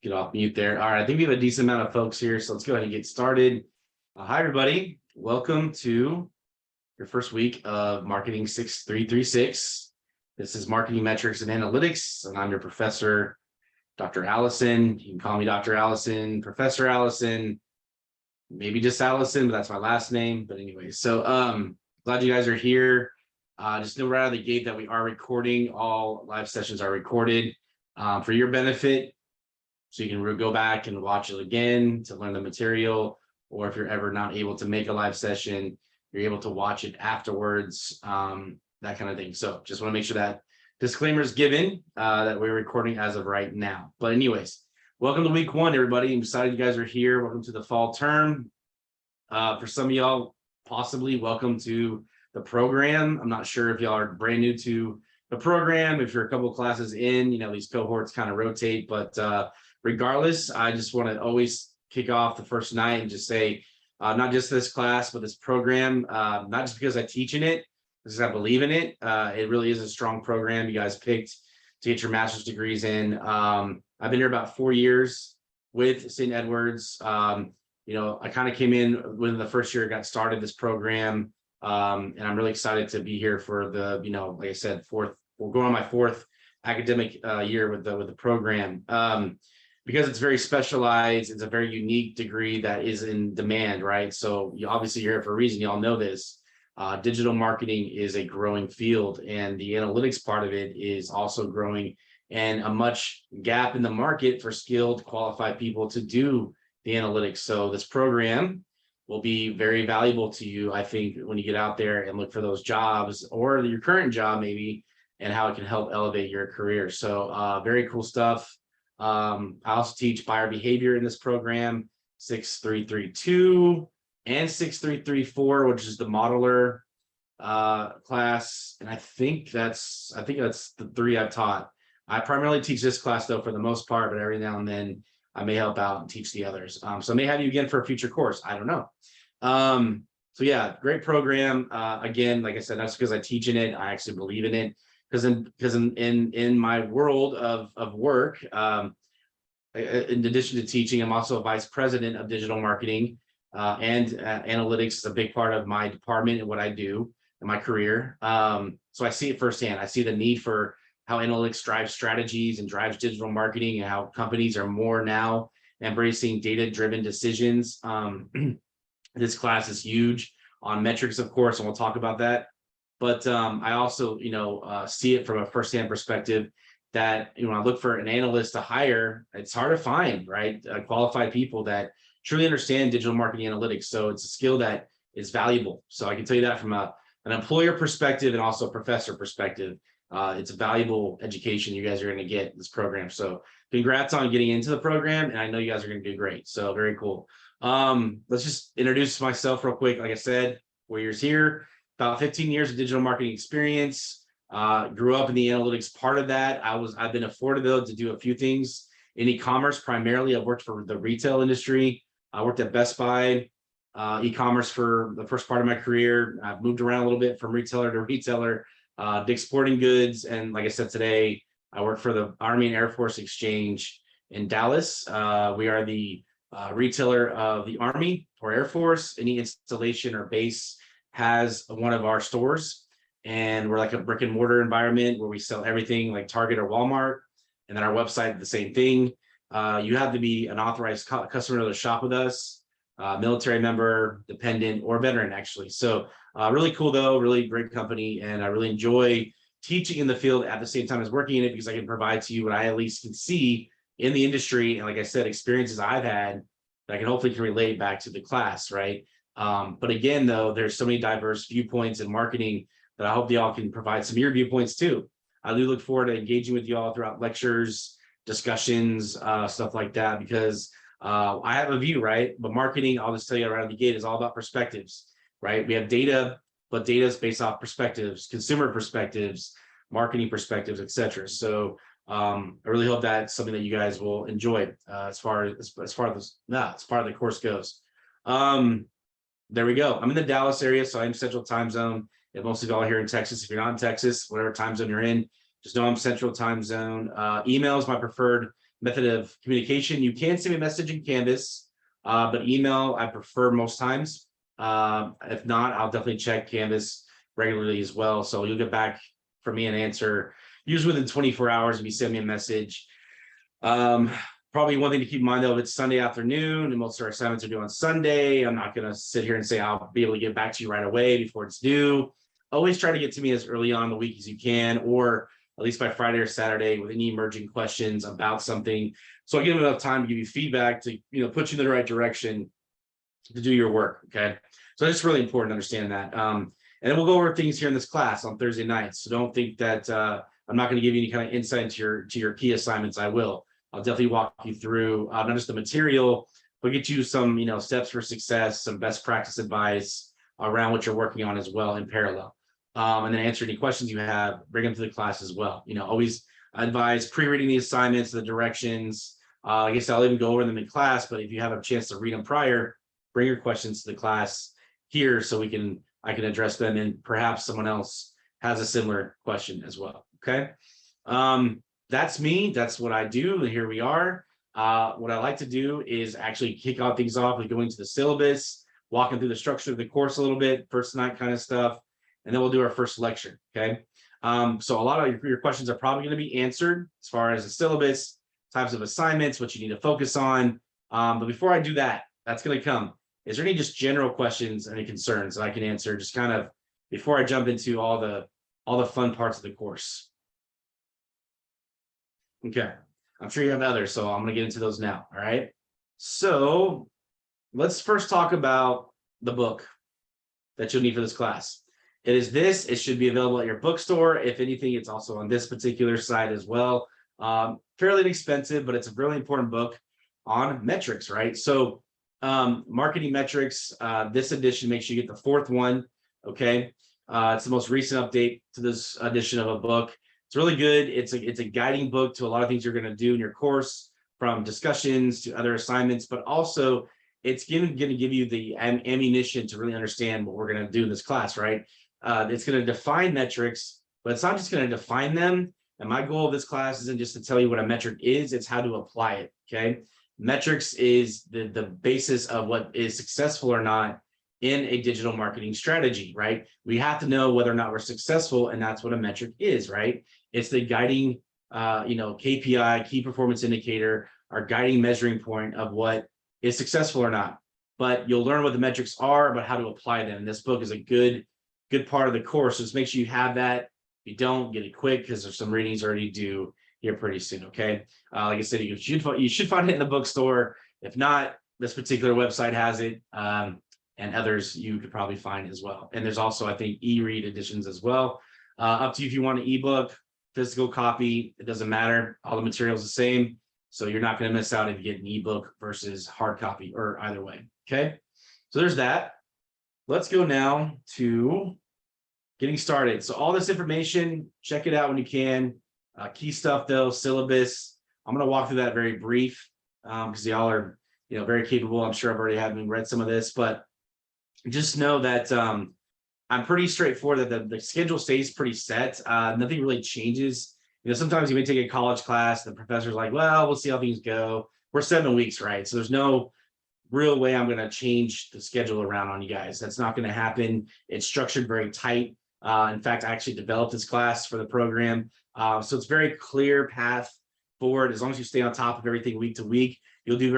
get off mute there. All right, I think we have a decent amount of folks here, so let's go ahead and get started. Hi, everybody. Welcome to your first week of Marketing 6336. This is Marketing Metrics and Analytics, and I'm your professor, Dr. Allison. You can call me Dr. Allison, Professor Allison, maybe just Allison, but that's my last name. But anyway, so glad you guys are here. Just know right out of the gate that we are recording. All live sessions are recorded for your benefit. So you can go back and watch it again to learn the material, or if you're ever not able to make a live session, you're able to watch it afterwards, that kind of thing. So just want to make sure that disclaimer is given that we're recording as of right now. But anyways, welcome to week one, everybody. I'm excited you guys are here. Welcome to the fall term. For some of y'all, possibly welcome to the program. I'm not sure if y'all are brand new to the program. If you're a couple of classes in, these cohorts kind of rotate, but regardless, I just want to always kick off the first night and just say, not just this class, but this program, not just because I teach in it, because I believe in it. It really is a strong program you guys picked to get your master's degrees in. I've been here about 4 years with St. Edward's. I kind of came in when the first year got started this program. And I'm really excited to be here for the, like I said, we're going on my fourth academic year with the program. Because it's very specialized, it's a very unique degree that is in demand, right? So obviously you're here for a reason, y'all know this. Digital marketing is a growing field, and the analytics part of it is also growing, and a much gap in the market for skilled, qualified people to do the analytics. So this program will be very valuable to you, I think, when you get out there and look for those jobs or your current job maybe, and how it can help elevate your career. So very cool stuff. I also teach buyer behavior in this program, 6332 and 6334, which is the modeler class. And I think that's the three I've taught. I primarily teach this class though for the most part, but every now and then I may help out and teach the others. So I may have you again for a future course. I don't know. So yeah, great program. Again, like I said, that's because I teach in it. I actually believe in it. Because in my world of work, in addition to teaching, I'm also a vice president of digital marketing, and analytics is a big part of my department and what I do in my career. So I see it firsthand. I see the need for how analytics drives strategies and drives digital marketing, and how companies are more now embracing data-driven decisions. This class is huge on metrics, of course, and we'll talk about that. But I also, see it from a firsthand perspective that, when I look for an analyst to hire, it's hard to find, right? Qualified people that truly understand digital marketing analytics. So it's a skill that is valuable. So I can tell you that from an employer perspective and also a professor perspective. It's a valuable education you guys are going to get in this program. So congrats on getting into the program. And I know you guys are going to do great. So very cool. Let's just introduce myself real quick. Like I said, 4 years here. About 15 years of digital marketing experience. Grew up in the analytics part of that. I've been afforded though to do a few things in e-commerce. Primarily, I've worked for the retail industry. I worked at Best Buy, e-commerce for the first part of my career. I've moved around a little bit from retailer to retailer, Dick's Sporting Goods, and like I said today, I work for the Army and Air Force Exchange in Dallas. We are the retailer of the Army or Air Force. Any installation or base has one of our stores, and we're like a brick and mortar environment where we sell everything like Target or Walmart, and then our website, the same thing. You have to be an authorized customer to shop with us, military member, dependent, or veteran, actually. So really cool though, really great company, and I really enjoy teaching in the field at the same time as working in it, because I can provide to you what I at least can see in the industry, and like I said, experiences I've had that I can hopefully relate back to the class, right? But again, though, there's so many diverse viewpoints in marketing that I hope y'all can provide some of your viewpoints too. I do look forward to engaging with y'all throughout lectures, discussions, stuff like that, because I have a view, right? But marketing, I'll just tell you right out of the gate, is all about perspectives, right? We have data, but data is based off perspectives, consumer perspectives, marketing perspectives, etc. So I really hope that's something that you guys will enjoy as far as the course goes. There we go. I'm in the Dallas area, so I'm Central Time Zone. And most of y'all are here in Texas. If you're not in Texas, whatever time zone you're in, just know I'm Central Time Zone. Email is my preferred method of communication. You can send me a message in Canvas, but email I prefer most times. If not, I'll definitely check Canvas regularly as well. So you'll get back from me an answer usually within 24 hours if you send me a message. Probably one thing to keep in mind though, if it's Sunday afternoon and most of our assignments are due on Sunday, I'm not going to sit here and say I'll be able to get back to you right away before it's due. Always try to get to me as early on in the week as you can, or at least by Friday or Saturday with any emerging questions about something. So I give them enough time to give you feedback to, put you in the right direction to do your work. Okay. So it's really important to understand that. And then we'll go over things here in this class on Thursday nights. So don't think that I'm not going to give you any kind of insight to your key assignments. I will. I'll definitely walk you through not just the material, but get you some, steps for success, some best practice advice around what you're working on as well in parallel. And then answer any questions you have, bring them to the class as well. Always advise pre-reading the assignments, the directions. I guess I'll even go over them in class, but if you have a chance to read them prior, bring your questions to the class here so I can address them, and perhaps someone else has a similar question as well. Okay. That's me. That's what I do. And here we are. What I like to do is actually kick out things off with going to the syllabus, walking through the structure of the course a little bit, first night kind of stuff, and then we'll do our first lecture. Okay. So a lot of your questions are probably going to be answered as far as the syllabus, types of assignments, what you need to focus on. But before I do that, that's going to come. Is there any just general questions, any concerns that I can answer just kind of before I jump into all the fun parts of the course? Okay, I'm sure you have others, so I'm going to get into those now. All right. So let's first talk about the book that you'll need for this class. It should be available at your bookstore. If anything, it's also on this particular site as well. Fairly inexpensive, but it's a really important book on metrics, right? So marketing metrics, this edition, make sure you get the fourth one. Okay. It's the most recent update to this edition of a book. It's really good. It's a guiding book to a lot of things you're going to do in your course, from discussions to other assignments, but also it's going to give you the ammunition to really understand what we're going to do in this class, right? It's going to define metrics, but it's not just going to define them. And my goal of this class isn't just to tell you what a metric is, it's how to apply it. Okay. Metrics is the basis of what is successful or not in a digital marketing strategy, right? We have to know whether or not we're successful, and that's what a metric is, right? It's the guiding, KPI, key performance indicator, our guiding measuring point of what is successful or not. But you'll learn what the metrics are, but how to apply them. And this book is a good part of the course. So just make sure you have that. If you don't, get it quick, because there's some readings already due here pretty soon. Okay. Like I said, you should find it in the bookstore. If not, this particular website has it. And others you could probably find as well. And there's also, I think, e-read editions as well. Up to you if you want an ebook, physical copy, it doesn't matter. All the material is the same. So you're not going to miss out if you get an ebook versus hard copy, or either way. Okay. So there's that. Let's go now to getting started. So all this information, check it out when you can. Key stuff though, syllabus. I'm going to walk through that very brief because y'all are, very capable. I'm sure I've already having read some of this, but just know that I'm pretty straightforward, that the schedule stays pretty set. Nothing really changes. Sometimes you may take a college class, the professor's like, well, we'll see how things go. We're 7 weeks, right? So there's no real way I'm going to change the schedule around on you guys. That's not going to happen. It's structured very tight. In fact, I actually developed this class for the program. So it's very clear path forward. As long as you stay on top of everything week to week, you'll do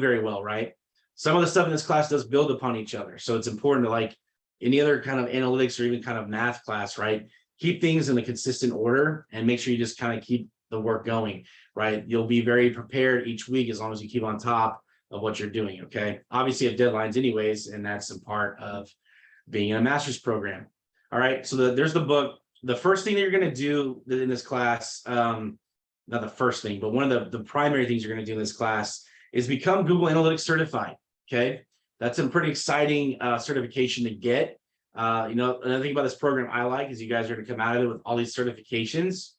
very well, right? Some of the stuff in this class does build upon each other. So it's important to, like any other kind of analytics or even kind of math class, right? Keep things in a consistent order and make sure you just kind of keep the work going, right? You'll be very prepared each week as long as you keep on top of what you're doing, okay? Obviously, you have deadlines anyways, and that's a part of being in a master's program. All right, so there's the book. The first thing that you're going to do in this class, not the first thing, but one of the primary things you're going to do in this class is become Google Analytics certified. Okay, that's a pretty exciting certification to get. Another thing about this program I like is you guys are going to come out of it with all these certifications.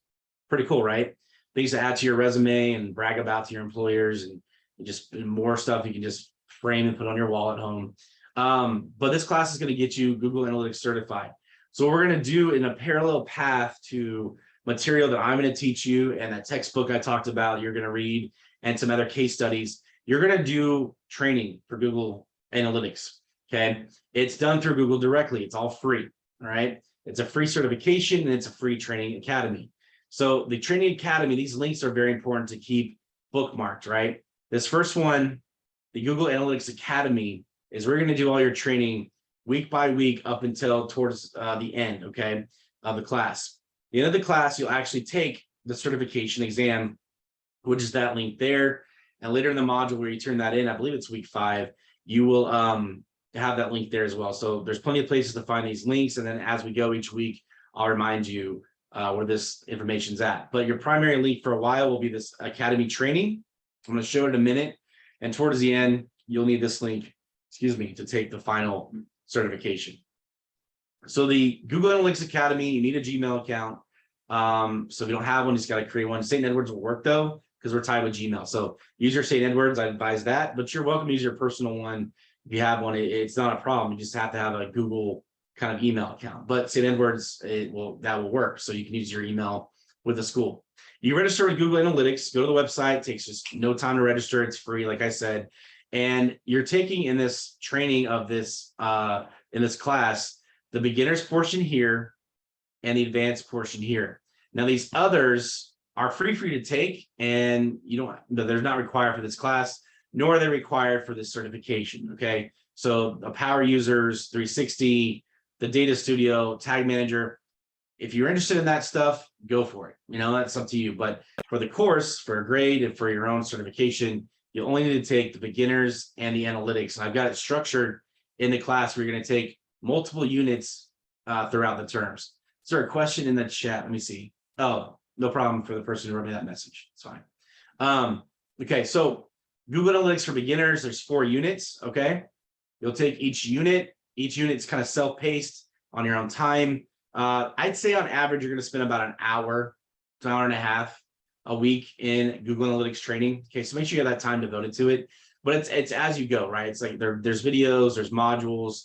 Pretty cool, right? Things to add to your resume and brag about to your employers, and just more stuff you can just frame and put on your wall at home. But this class is going to get you Google Analytics certified. So what we're going to do in a parallel path to material that I'm going to teach you and that textbook I talked about, you're going to read, and some other case studies, you're going to do training for Google Analytics. Okay. It's done through Google directly. It's all free. All right. It's a free certification and it's a free training academy. So the training academy, these links are very important to keep bookmarked, right? This first one, the Google Analytics Academy, is we're going to do all your training week by week up until towards the end, okay, of the class. At the end of the class, you'll actually take the certification exam, which is that link there. And later in the module where you turn that in, I believe it's week 5, you will have that link there as well. So there's plenty of places to find these links. And then as we go each week, I'll remind you where this information's at. But your primary link for a while will be this academy training. I'm going to show it in a minute. And towards the end, you'll need this link, to take the final certification. So the Google Analytics Academy, you need a Gmail account. So if you don't have one, you just got to create one. St. Edwards will work though, because we're tied with Gmail. So use your St. Edwards, I advise that, but you're welcome to use your personal one. If you have one, it's not a problem. You just have to have a Google kind of email account, but St. Edwards, that will work. So you can use your email with the school. You register with Google Analytics, go to the website, it takes just no time to register. It's free, like I said. And you're taking in this training of this, in this class, the beginners portion here and the advanced portion here. Now, these others are free for you to take, and they're not required for this class, nor are they required for this certification. Okay. So the Power Users, 360, the Data Studio, Tag Manager, if you're interested in that stuff, go for it. That's up to you. But for the course, for a grade and for your own certification, you only need to take the beginners and the analytics. And I've got it structured in the class where you're going to take multiple units throughout the terms. Is there a question in the chat? Let me see. Oh, no problem for the person who wrote me that message. It's fine. Okay, so Google Analytics for beginners, there's 4 units, okay? You'll take each unit. Each unit's kind of self-paced on your own time. I'd say on average, you're going to spend about an hour to an hour and a half a week in Google Analytics training. Okay, so make sure you have that time devoted to it. But it's as you go, right? It's like there's videos, there's modules.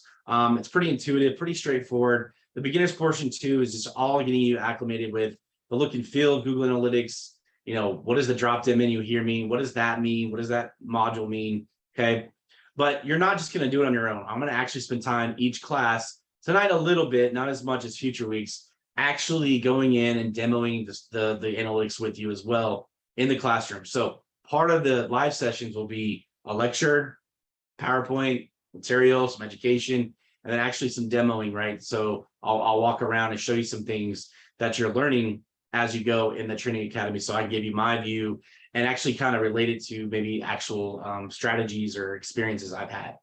It's pretty intuitive, pretty straightforward. The beginners portion too is just all getting you acclimated with the look and feel of Google Analytics. What does the drop-down menu here mean? What does that mean? What does that module mean? Okay. But you're not just going to do it on your own. I'm going to actually spend time each class tonight, a little bit, not as much as future weeks, actually going in and demoing the analytics with you as well in the classroom. So part of the live sessions will be a lecture, PowerPoint, material, some education, and then actually some demoing, right? So I'll walk around and show you some things that you're learning as you go in the training academy. So I give you my view and actually kind of relate it to maybe actual strategies or experiences I've had.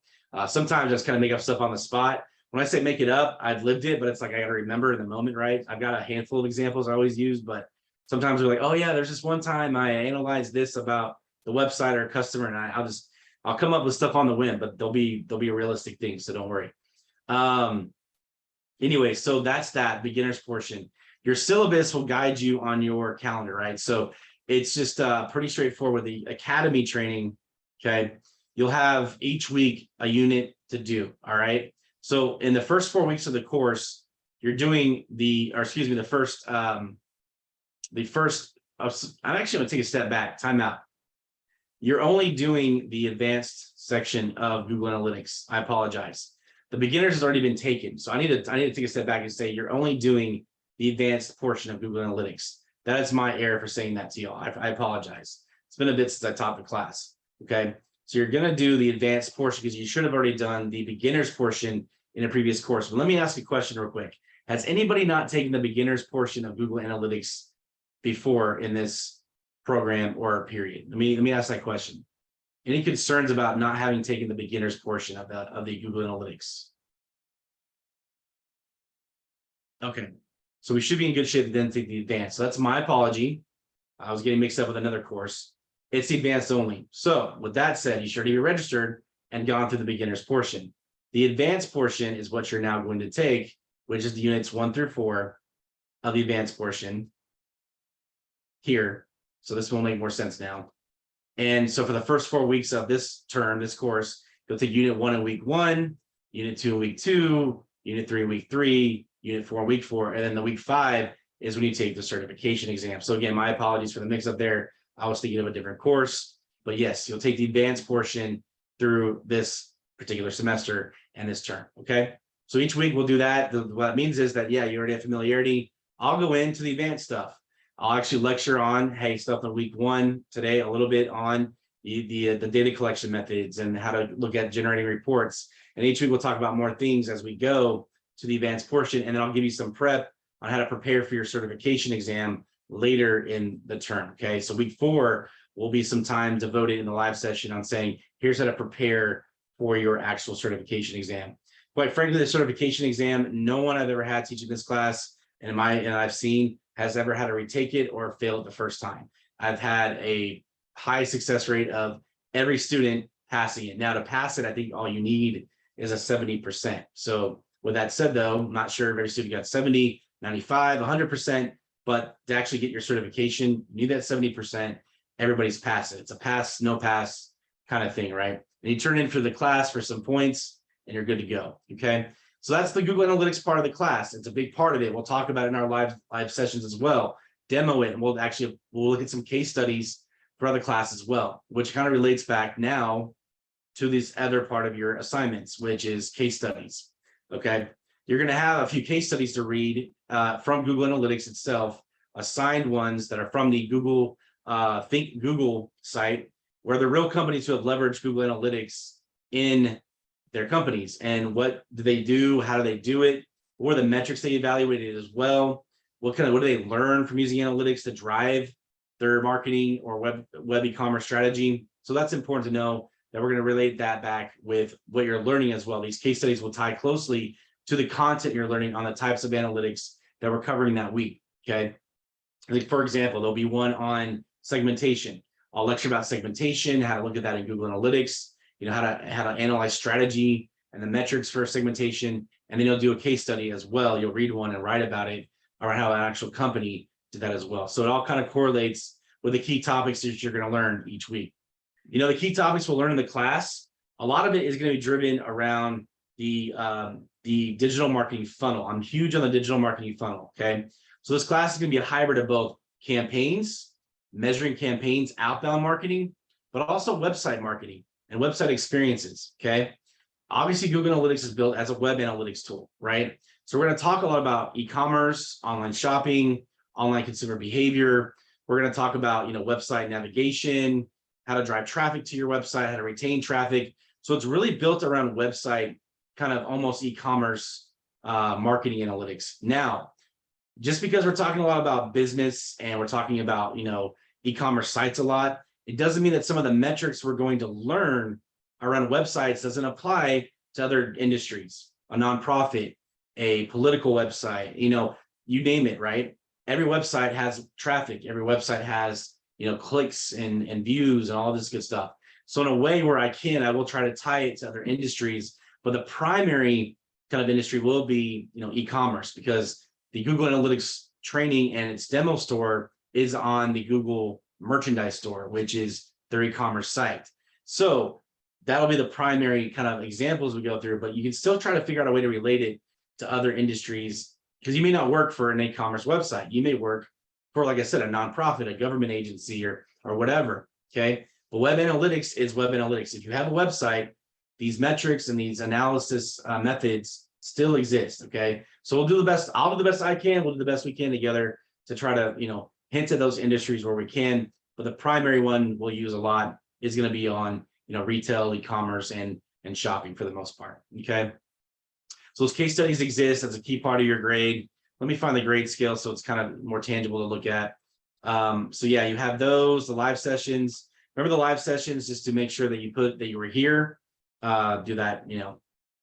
Sometimes I just kind of make up stuff on the spot. When I say make it up, I've lived it, but it's like I got to remember in the moment, right? I've got a handful of examples I always use, but sometimes we're like, oh yeah, there's this one time I analyzed this about the website or a customer, and I'll come up with stuff on the whim, but they'll be realistic things, so don't worry. Anyway, so that's that beginners portion. Your syllabus will guide you on your calendar, right? So it's just pretty straightforward. The academy training, okay, you'll have each week a unit to do, all right? So in the first 4 weeks of the course, you're doing the first, I'm actually going to take a step back, time out. You're only doing the advanced section of Google Analytics. I apologize. The beginners has already been taken. So I need to take a step back and say, you're only doing the advanced portion of Google Analytics. That is my error for saying that to y'all. I apologize. It's been a bit since I taught the class. Okay. So you're going to do the advanced portion because you should have already done the beginners portion in a previous course. But let me ask a question real quick. Has anybody not taken the beginners portion of Google Analytics before in this program or period? Let me ask that question. Any concerns about not having taken the beginners portion of the Google Analytics? Okay. So we should be in good shape to then take the advanced. So that's my apology. I was getting mixed up with another course. It's the advanced only. So with that said, you should be registered and gone through the beginners portion. The advanced portion is what you're now going to take, which is the units 1 through 4 of the advanced portion here. So this will make more sense now. And so for the first 4 weeks of this term, this course, you'll take unit 1 in week 1, unit 2 in week 2, unit 3 in week 3, unit 4 in week 4, and then the week 5 is when you take the certification exam. So again, my apologies for the mix up there. I was thinking of a different course, but yes, you'll take the advanced portion through this particular semester and this term. Okay. So each week we'll do that. What that means is that, yeah, you already have familiarity. I'll go into the advanced stuff. I'll actually lecture on, hey, stuff in week 1 today, a little bit on the data collection methods and how to look at generating reports. And each week we'll talk about more things as we go to the advanced portion. And then I'll give you some prep on how to prepare for your certification exam later in the term. Okay. So week 4 will be some time devoted in the live session on saying, here's how to prepare for your actual certification exam. Quite frankly, the certification exam, no one I've ever had teaching this class and I've seen has ever had to retake it or fail it the first time. I've had a high success rate of every student passing it. Now to pass it, I think all you need is a 70%. So with that said, though, I'm not sure if every student got 70, 95, 100%, but to actually get your certification, you need that 70%. Everybody's passed it. It's a pass, no pass kind of thing, right? And you turn in for the class for some points and you're good to go. Okay. So that's the Google Analytics part of the class. It's a big part of it. We'll talk about it in our live sessions as well, demo it, and we'll look at some case studies for other classes as well, which kind of relates back now to this other part of your assignments, which is case studies. Okay. You're going to have a few case studies to read from Google Analytics itself, assigned ones that are from the Google Think Google site, where the real companies who have leveraged Google Analytics in their companies. And what do they do? How do they do it? What are the metrics they evaluated as well? What do they learn from using analytics to drive their marketing or web e-commerce strategy? So that's important to know that we're going to relate that back with what you're learning as well. These case studies will tie closely to the content you're learning on the types of analytics that we're covering that week. Okay. Like for example, there'll be one on segmentation. I'll lecture about segmentation, how to look at that in Google Analytics, how to analyze strategy and the metrics for segmentation. And then you'll do a case study as well. You'll read one and write about it or how an actual company did that as well. So it all kind of correlates with the key topics that you're going to learn each week. The key topics we'll learn in the class, a lot of it is going to be driven around the digital marketing funnel. I'm huge on the digital marketing funnel. Okay. So this class is going to be a hybrid of both campaigns, measuring campaigns, outbound marketing, but also website marketing and website experiences. Okay. Obviously, Google Analytics is built as a web analytics tool, right? So we're going to talk a lot about e-commerce, online shopping, online consumer behavior. We're going to talk about, website navigation, how to drive traffic to your website, how to retain traffic. So it's really built around website, kind of almost e-commerce marketing analytics. Now, just because we're talking a lot about business and we're talking about, e-commerce sites a lot, it doesn't mean that some of the metrics we're going to learn around websites doesn't apply to other industries, a nonprofit, a political website, you name it, right? Every website has traffic. Every website has, clicks and views and all this good stuff. So in a way where I will try to tie it to other industries, but the primary kind of industry will be, e-commerce, because the Google Analytics training and its demo store is on the Google merchandise store, which is their e-commerce site. So that'll be the primary kind of examples we go through, but you can still try to figure out a way to relate it to other industries, because you may not work for an e-commerce website. You may work for, like I said, a nonprofit, a government agency, or whatever. Okay. But web analytics is web analytics. If you have a website, these metrics and these analysis methods still exist. Okay. So we'll do the best. I'll do the best I can. We'll do the best we can together to try to, hint at those industries where we can. But the primary one we'll use a lot is going to be on, retail, e-commerce, and shopping for the most part. Okay. So those case studies exist as a key part of your grade. Let me find the grade scale so it's kind of more tangible to look at. So yeah, you have those, the live sessions. Remember the live sessions, just to make sure that you put that you were here. Do that,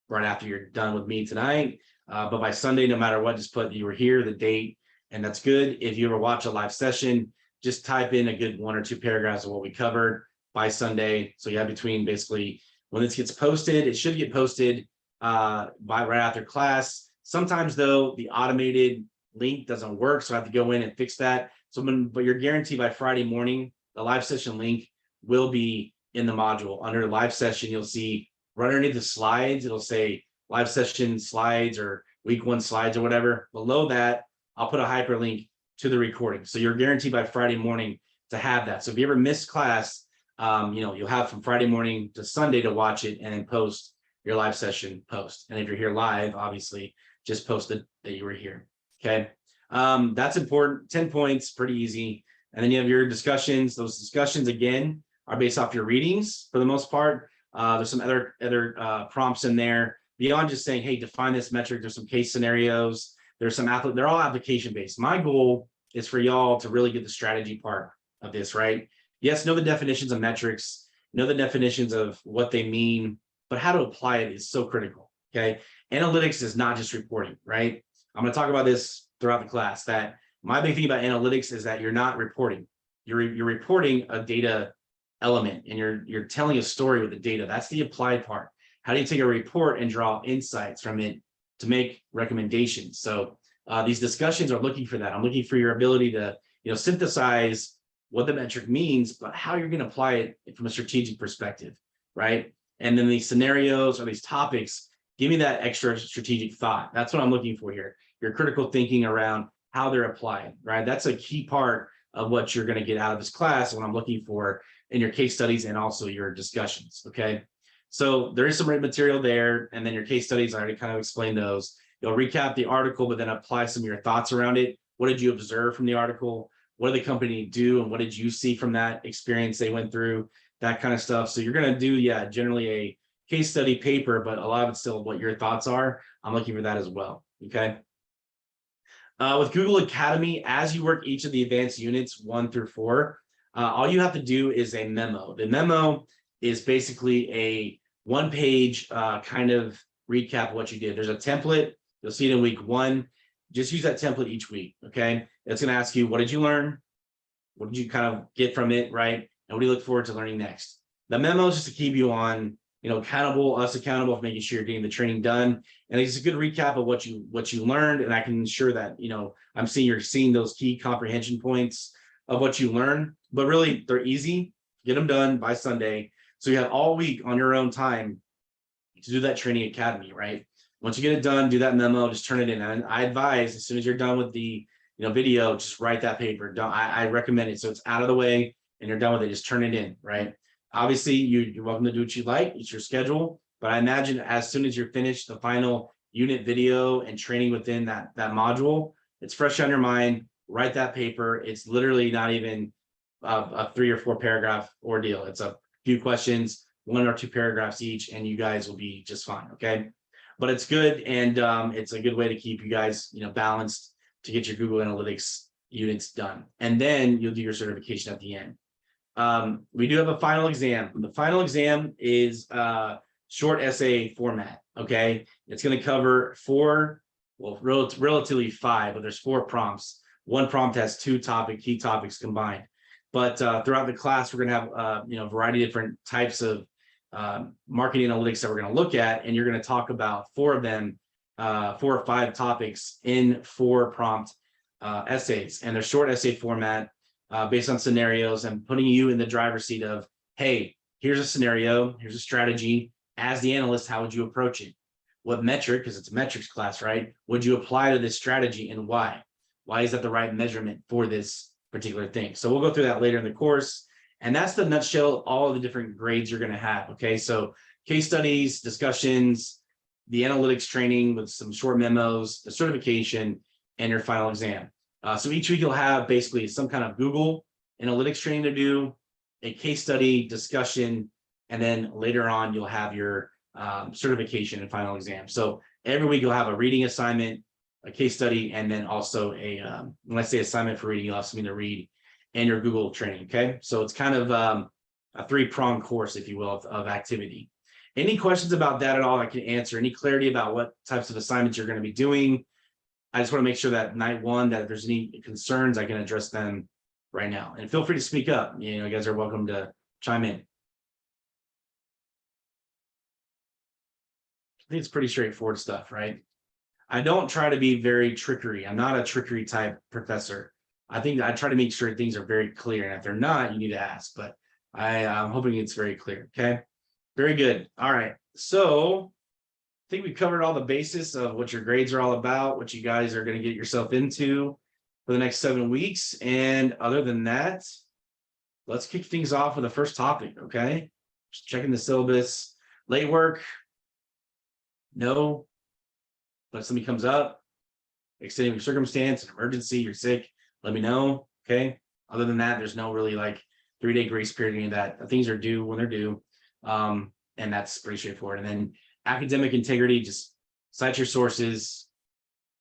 right after you're done with me tonight. But by Sunday, no matter what, just put you were here, the date, and that's good. If you ever watch a live session, just type in a good 1 or 2 paragraphs of what we covered by Sunday. So you have between basically when this gets posted, it should get posted by right after class. Sometimes though, the automated link doesn't work, so I have to go in and fix that. But you're guaranteed by Friday morning, the live session link will be in the module. Under live session, you'll see right underneath the slides, it'll say live session slides or week 1 slides or whatever. Below that, I'll put a hyperlink to the recording. So you're guaranteed by Friday morning to have that. So if you ever miss class, you'll have from Friday morning to Sunday to watch it and then post your live session post. And if you're here live, obviously just post that you were here. Okay. That's important. 10 points, pretty easy. And then you have your discussions. Those discussions, again, are based off your readings for the most part. There's some other prompts in there beyond just saying, hey, define this metric. There's some case scenarios. There's some they're all application based. My goal is for y'all to really get the strategy part of this, right? Yes, know the definitions of metrics, know the definitions of what they mean, but how to apply it is so critical. Okay. Analytics is not just reporting, right? I'm going to talk about this throughout the class, that my big thing about analytics is that you're not reporting. You're reporting a data element, and you're telling a story with the data. That's the applied part. How do you take a report and draw insights from it to make recommendations? So these discussions are looking for that. I'm looking for your ability to synthesize what the metric means, but how you're going to apply it from a strategic perspective, right? And then these scenarios or these topics, give me that extra strategic thought. That's what I'm looking for here. Your critical thinking around how they're applied, right? That's a key part of what you're going to get out of this class, what I'm looking for in your case studies and also your discussions, okay? So there is some written material there, and then your case studies, I already kind of explained those. You'll recap the article, but then apply some of your thoughts around it. What did you observe from the article? What did the company do? And what did you see from that experience they went through? That kind of stuff. So you're going to do, generally a case study paper, but a lot of it's still what your thoughts are. I'm looking for that as well, okay? With Google Academy, as you work each of the advanced units 1 through 4, all you have to do is a memo. The memo is basically a one-page kind of recap of what you did. There's a template. You'll see it in week 1. Just use that template each week, okay? It's going to ask you, what did you learn? What did you kind of get from it, right? And what do you look forward to learning next? The memo is just to keep you on, accountable for making sure you're getting the training done. And it's a good recap of what you learned. And I can ensure that, I'm seeing you're seeing those key comprehension points of what you learn, but really they're easy. Get them done by Sunday. So you have all week on your own time to do that training academy, right? Once you get it done, do that memo, just turn it in. And I advise, as soon as you're done with the video, just write that paper. I recommend it. So it's out of the way and you're done with it. Just turn it in, right? Obviously, you're welcome to do what you like. It's your schedule. But I imagine as soon as you're finished the final unit video and training within that module, it's fresh on your mind. Write that paper. It's literally not even a 3 or 4 paragraph ordeal. It's a few questions, 1 or 2 paragraphs each, and you guys will be just fine, okay? But it's good, and it's a good way to keep you guys, balanced to get your Google Analytics units done. And then you'll do your certification at the end. We do have a final exam. The final exam is short essay format, okay? It's going to cover 4, relatively 5, but there's 4 prompts. One prompt has 2 key topics combined. But throughout the class, we're going to have, a variety of different types of marketing analytics that we're going to look at, and you're going to talk about 4 of them, 4 or 5 topics in 4 prompt essays, and they're short essay format based on scenarios and putting you in the driver's seat of, hey, here's a scenario, here's a strategy. As the analyst, how would you approach it? What metric, because it's a metrics class, right? Would you apply to this strategy and why? Why is that the right measurement for this particular thing? So we'll go through that later in the course. And that's the nutshell, all of the different grades you're going to have. Okay, so case studies, discussions, the analytics training with some short memos, the certification, and your final exam. So each week you'll have basically some kind of Google Analytics training to do, a case study, discussion, and then later on you'll have your certification and final exam. So every week you'll have a reading assignment, a case study, and then also a, when I say assignment for reading, you'll have something to read and your Google training, okay? So it's kind of a 3-pronged course, if you will, of activity. Any questions about that at all I can answer? Any clarity about what types of assignments you're going to be doing? I just want to make sure that night 1, that if there's any concerns, I can address them right now. And feel free to speak up. You guys are welcome to chime in. I think it's pretty straightforward stuff, right? I don't try to be very trickery. I'm not a trickery type professor. I think I try to make sure things are very clear. And if they're not, you need to ask. But I'm hoping it's very clear. Okay. Very good. All right. So think we covered all the basis of what your grades are all about, what you guys are going to get yourself into for the next 7 weeks. And other than that, let's kick things off with the first topic, okay? Just checking the syllabus. Late work, no. But if something comes up, extending your circumstance, an emergency, you're sick, let me know, okay? Other than that, there's no really like 3-day grace period, any of that. Things are due when they're due. And that's pretty straightforward. And then academic integrity, just cite your sources,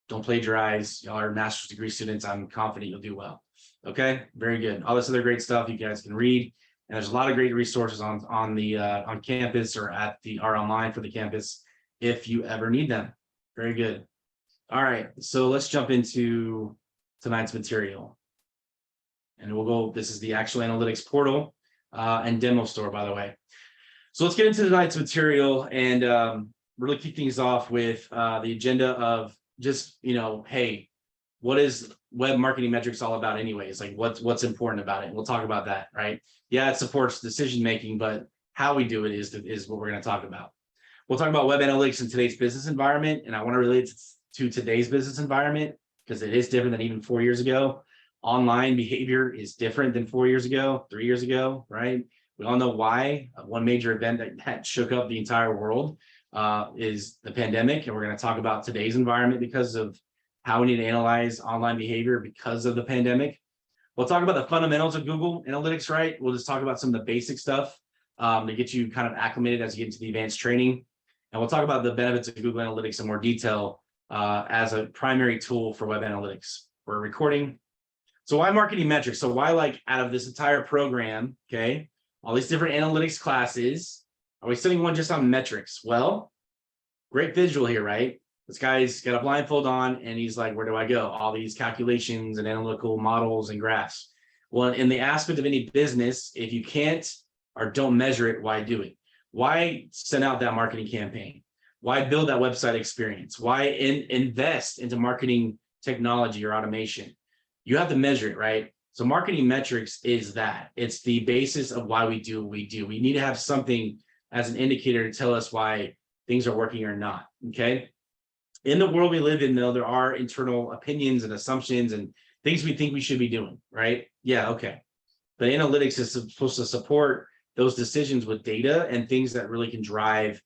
don't plagiarize. Y'all are master's degree students. I'm confident you'll do well. Okay, very good. All this other great stuff you guys can read. And there's a lot of great resources on campus or online for the campus if you ever need them. Very good. All right, so let's jump into tonight's material. And we'll go, this is the actual analytics portal and demo store, by the way. So let's get into tonight's material and really kick things off with the agenda of just, hey, what is web marketing metrics all about anyways? Like what's important about it? We'll talk about that, right? Yeah, it supports decision-making, but how we do it is what we're going to talk about. We'll talk about web analytics in today's business environment. And I want to relate it to today's business environment because it is different than even 4 years ago. Online behavior is different than 4 years ago, 3 years ago, right? We all know why. One major event that shook up the entire world is the pandemic. And we're going to talk about today's environment because of how we need to analyze online behavior because of the pandemic. We'll talk about the fundamentals of Google Analytics, right? We'll just talk about some of the basic stuff to get you kind of acclimated as you get into the advanced training. And we'll talk about the benefits of Google Analytics in more detail as a primary tool for web analytics. We're recording. So why marketing metrics? So why, like, out of this entire program, okay, all these different analytics classes, are we studying one just on metrics? Well, great visual here, right? This guy's got a blindfold on and he's like, where do I go? All these calculations and analytical models and graphs. Well, in the aspect of any business, if you can't or don't measure it, why do it? Why send out that marketing campaign? Why build that website experience? Why invest into marketing technology or automation? You have to measure it, right? So marketing metrics is that. It's the basis of why we do what we do. We need to have something as an indicator to tell us why things are working or not, okay? In the world we live in, though, there are internal opinions and assumptions and things we think we should be doing, right? Yeah, okay. But analytics is supposed to support those decisions with data and things that really can drive,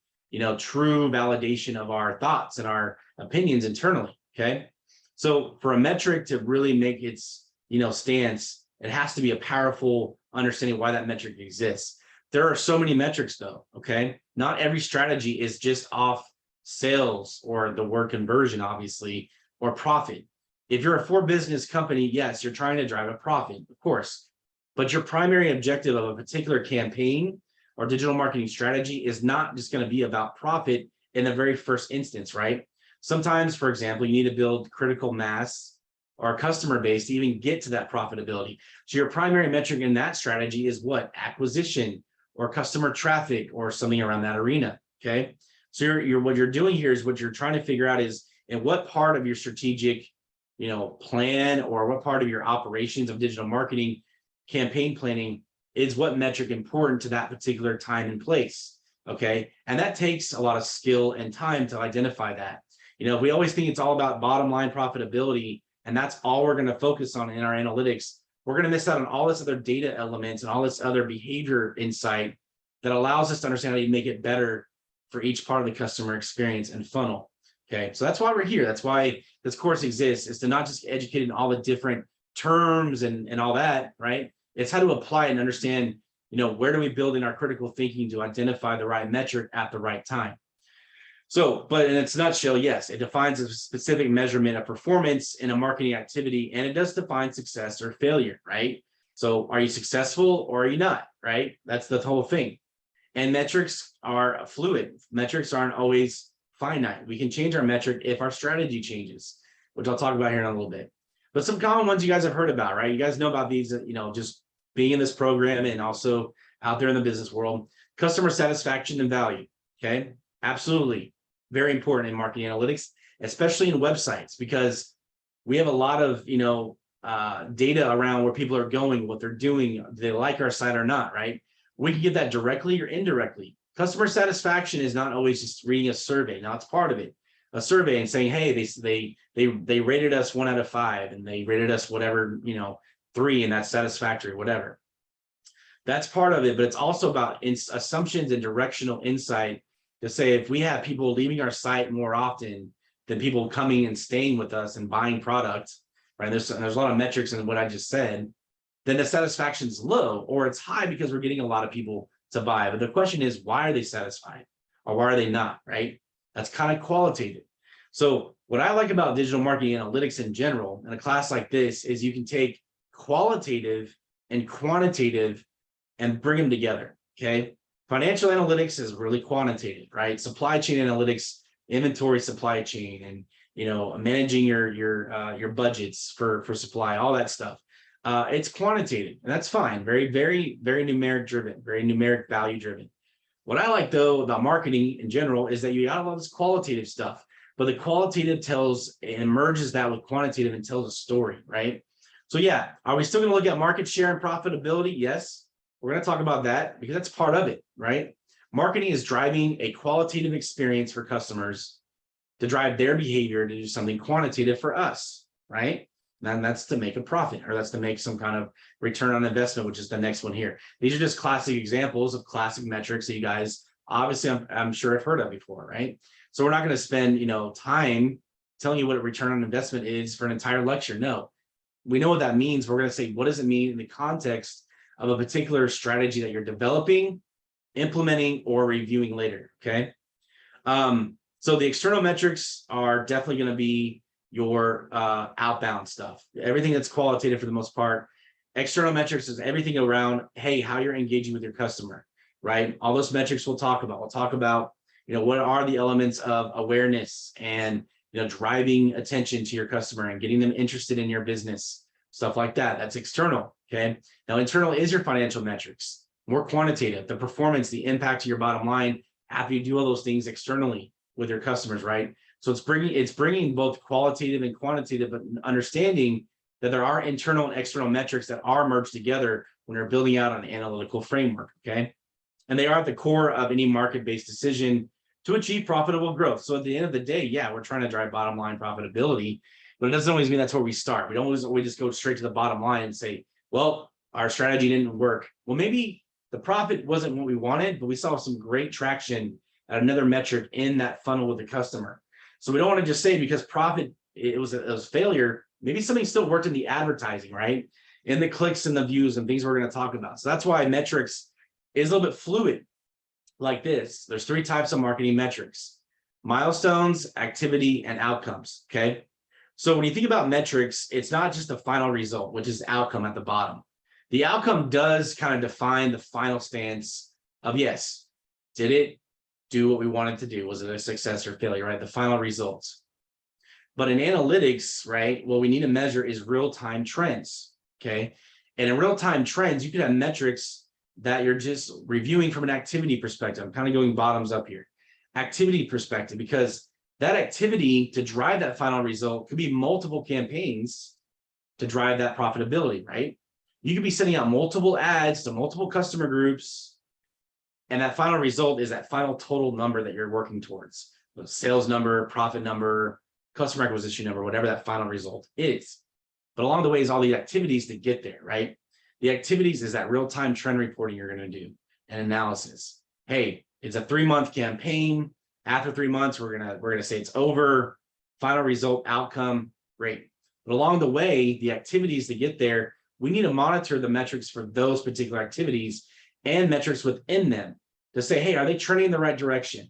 true validation of our thoughts and our opinions internally, okay? So for a metric to really make its, stance, it has to be a powerful understanding why that metric exists. There are so many metrics, though, okay? Not every strategy is just off sales or the word conversion, obviously, or profit. If you're a for-business company, yes, you're trying to drive a profit, of course, but your primary objective of a particular campaign or digital marketing strategy is not just going to be about profit in the very first instance, right? Sometimes, for example, you need to build critical mass or a customer base to even get to that profitability. So your primary metric in that strategy is what? Acquisition or customer traffic or something around that arena, okay? So what you're doing here is what you're trying to figure out is in what part of your strategic, plan or what part of your operations of digital marketing campaign planning is what metric important to that particular time and place, okay? And that takes a lot of skill and time to identify that. We always think it's all about bottom line profitability, and that's all we're going to focus on in our analytics. We're going to miss out on all this other data elements and all this other behavior insight that allows us to understand how to make it better for each part of the customer experience and funnel. Okay, so that's why we're here. That's why this course exists, is to not just educate in all the different terms and all that, right? It's how to apply and understand, where do we build in our critical thinking to identify the right metric at the right time. So, but in its nutshell, yes, it defines a specific measurement of performance in a marketing activity, and it does define success or failure, right? So are you successful or are you not, right? That's the whole thing. And metrics are fluid. Metrics aren't always finite. We can change our metric if our strategy changes, which I'll talk about here in a little bit. But some common ones you guys have heard about, right? You guys know about these, just being in this program and also out there in the business world. Customer satisfaction and value, okay? Absolutely. Very important in marketing analytics, especially in websites, because we have a lot of, data around where people are going, what they're doing, do they like our site or not, right? We can get that directly or indirectly. Customer satisfaction is not always just reading a survey. Now it's part of it, a survey and saying, hey, they rated us 1 out of 5 and they rated us whatever, 3, and that's satisfactory, whatever. That's part of it, but it's also about assumptions and directional insight to say if we have people leaving our site more often than people coming and staying with us and buying product, right? There's a lot of metrics in what I just said, then the satisfaction is low, or it's high because we're getting a lot of people to buy. But the question is, why are they satisfied or why are they not, right? That's kind of qualitative. So what I like about digital marketing analytics in general, in a class like this, is you can take qualitative and quantitative and bring them together, okay? Financial analytics is really quantitative, right? Supply chain analytics, inventory supply chain, and managing your budgets for supply, all that stuff. It's quantitative, and that's fine. Very, very, very numeric driven, very numeric value driven. What I like though about marketing in general is that you got a lot of this qualitative stuff, but the qualitative it merges that with quantitative and tells a story, right? So yeah, are we still going to look at market share and profitability? Yes, we're going to talk about that because that's part of it, right? Marketing is driving a qualitative experience for customers to drive their behavior to do something quantitative for us, right? And that's to make a profit, or that's to make some kind of return on investment, which is the next one here. These are just classic examples of classic metrics that you guys obviously I'm sure have heard of before, right? So we're not going to spend time telling you what a return on investment is for an entire lecture. No, we know what that means. We're going to say, what does it mean in the context of a particular strategy that you're developing, implementing, or reviewing later, okay? So the external metrics are definitely going to be your outbound stuff, everything that's qualitative for the most part. External metrics is everything around, hey, how you're engaging with your customer, right? All those metrics we'll talk about. We'll talk about, what are the elements of awareness and, driving attention to your customer and getting them interested in your business, stuff like that. That's external, okay? Now, internal is your financial metrics, more quantitative, the performance, the impact to your bottom line after you do all those things externally with your customers, right? So it's bringing both qualitative and quantitative, but understanding that there are internal and external metrics that are merged together when you're building out an analytical framework, okay? And they are at the core of any market-based decision to achieve profitable growth. So at the end of the day, yeah, we're trying to drive bottom line profitability, but it doesn't always mean that's where we start. We don't always just go straight to the bottom line and say, well, our strategy didn't work. Well, maybe the profit wasn't what we wanted, but we saw some great traction at another metric in that funnel with the customer. So we don't want to just say because profit, it was failure, maybe something still worked in the advertising, right? In the clicks and the views and things we're going to talk about. So that's why metrics is a little bit fluid like this. There's 3 types of marketing metrics: milestones, activity, and outcomes, okay? So when you think about metrics, it's not just the final result, which is outcome at the bottom. The outcome does kind of define the final stance of, yes, did it do what we wanted to do? Was it a success or failure, right? The final results. But in analytics, right, what we need to measure is real-time trends, okay? And in real-time trends, you could have metrics that you're just reviewing from an activity perspective. I'm kind of going bottoms up here. Activity perspective, because that activity to drive that final result could be multiple campaigns to drive that profitability, right? You could be sending out multiple ads to multiple customer groups, and that final result is that final total number that you're working towards. The sales number, profit number, customer acquisition number, whatever that final result is. But along the way is all the activities to get there, right? The activities is that real-time trend reporting you're going to do and analysis. Hey, it's a 3-month campaign. After 3 months, we're gonna say it's over. Final result, outcome, great. But along the way, the activities to get there, we need to monitor the metrics for those particular activities and metrics within them to say, hey, are they trending in the right direction?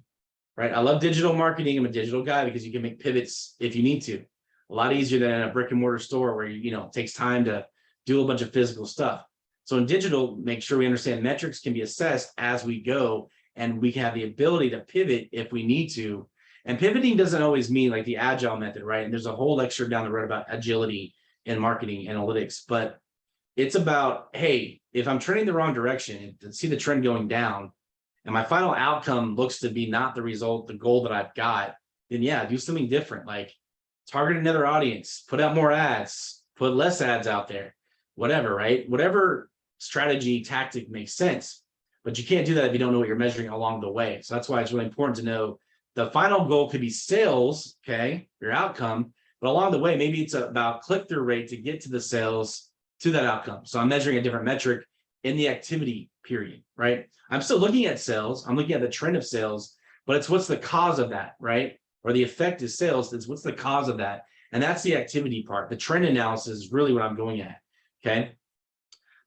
Right? I love digital marketing. I'm a digital guy because you can make pivots if you need to. A lot easier than in a brick and mortar store where it takes time to do a bunch of physical stuff. So in digital, make sure we understand metrics can be assessed as we go, and we can have the ability to pivot if we need to. And pivoting doesn't always mean like the agile method, right? And there's a whole lecture down the road about agility in marketing analytics, but it's about, hey, if I'm trending the wrong direction and see the trend going down, and my final outcome looks to be not the result, the goal that I've got, then yeah, do something different, like target another audience, put out more ads, put less ads out there, whatever, right? Whatever strategy, tactic makes sense. but you can't do that if you don't know what you're measuring along the way. So that's why it's really important to know the final goal could be sales, okay, your outcome, but along the way, maybe it's about click-through rate to get to the sales to that outcome. So I'm measuring a different metric in the activity period, right? I'm still looking at sales. I'm looking at the trend of sales, but it's what's the cause of that, right? Or the effect is sales. It's what's the cause of that. And that's the activity part. The trend analysis is really what I'm going at, okay?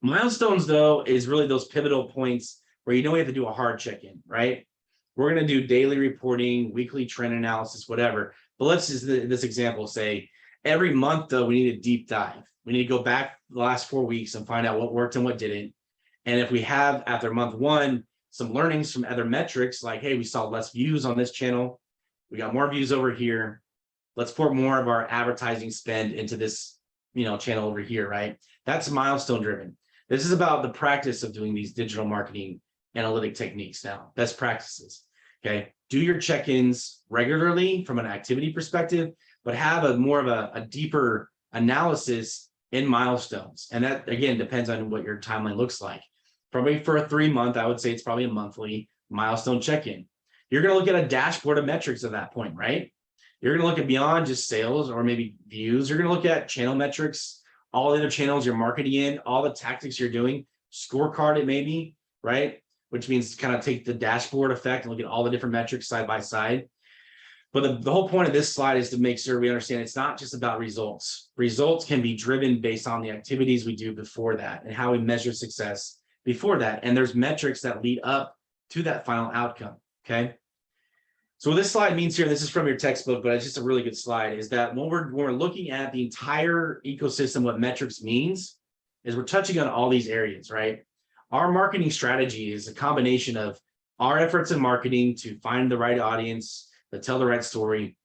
Milestones, though, is really those pivotal points where you know we have to do a hard check-in, right? We're going to do daily reporting, weekly trend analysis, whatever. But let's just, this example, say every month, though, we need a deep dive. We need to go back the last 4 weeks and find out what worked and what didn't. And if we have, after month one, some learnings from other metrics, like, hey, we saw less views on this channel. We got more views over here. Let's pour more of our advertising spend into this, channel over here, right? That's milestone driven. This is about the practice of doing these digital marketing analytic techniques now, best practices, okay? Do your check-ins regularly from an activity perspective, but have more of a deeper analysis in milestones. And that, again, depends on what your timeline looks like. Probably for a 3-month, I would say it's probably a monthly milestone check-in. You're going to look at a dashboard of metrics at that point, right? You're going to look at beyond just sales or maybe views. You're going to look at channel metrics, all the other channels you're marketing in, all the tactics you're doing, scorecard it maybe, right? Which means kind of take the dashboard effect and look at all the different metrics side by side. But the whole point of this slide is to make sure we understand it's not just about results. Results can be driven based on the activities we do before that and how we measure success before that. And there's metrics that lead up to that final outcome, okay? So what this slide means here, this is from your textbook, but it's just a really good slide, is that when we're looking at the entire ecosystem, what metrics means is we're touching on all these areas, right? Our marketing strategy is a combination of our efforts in marketing to find the right audience, to tell the right story,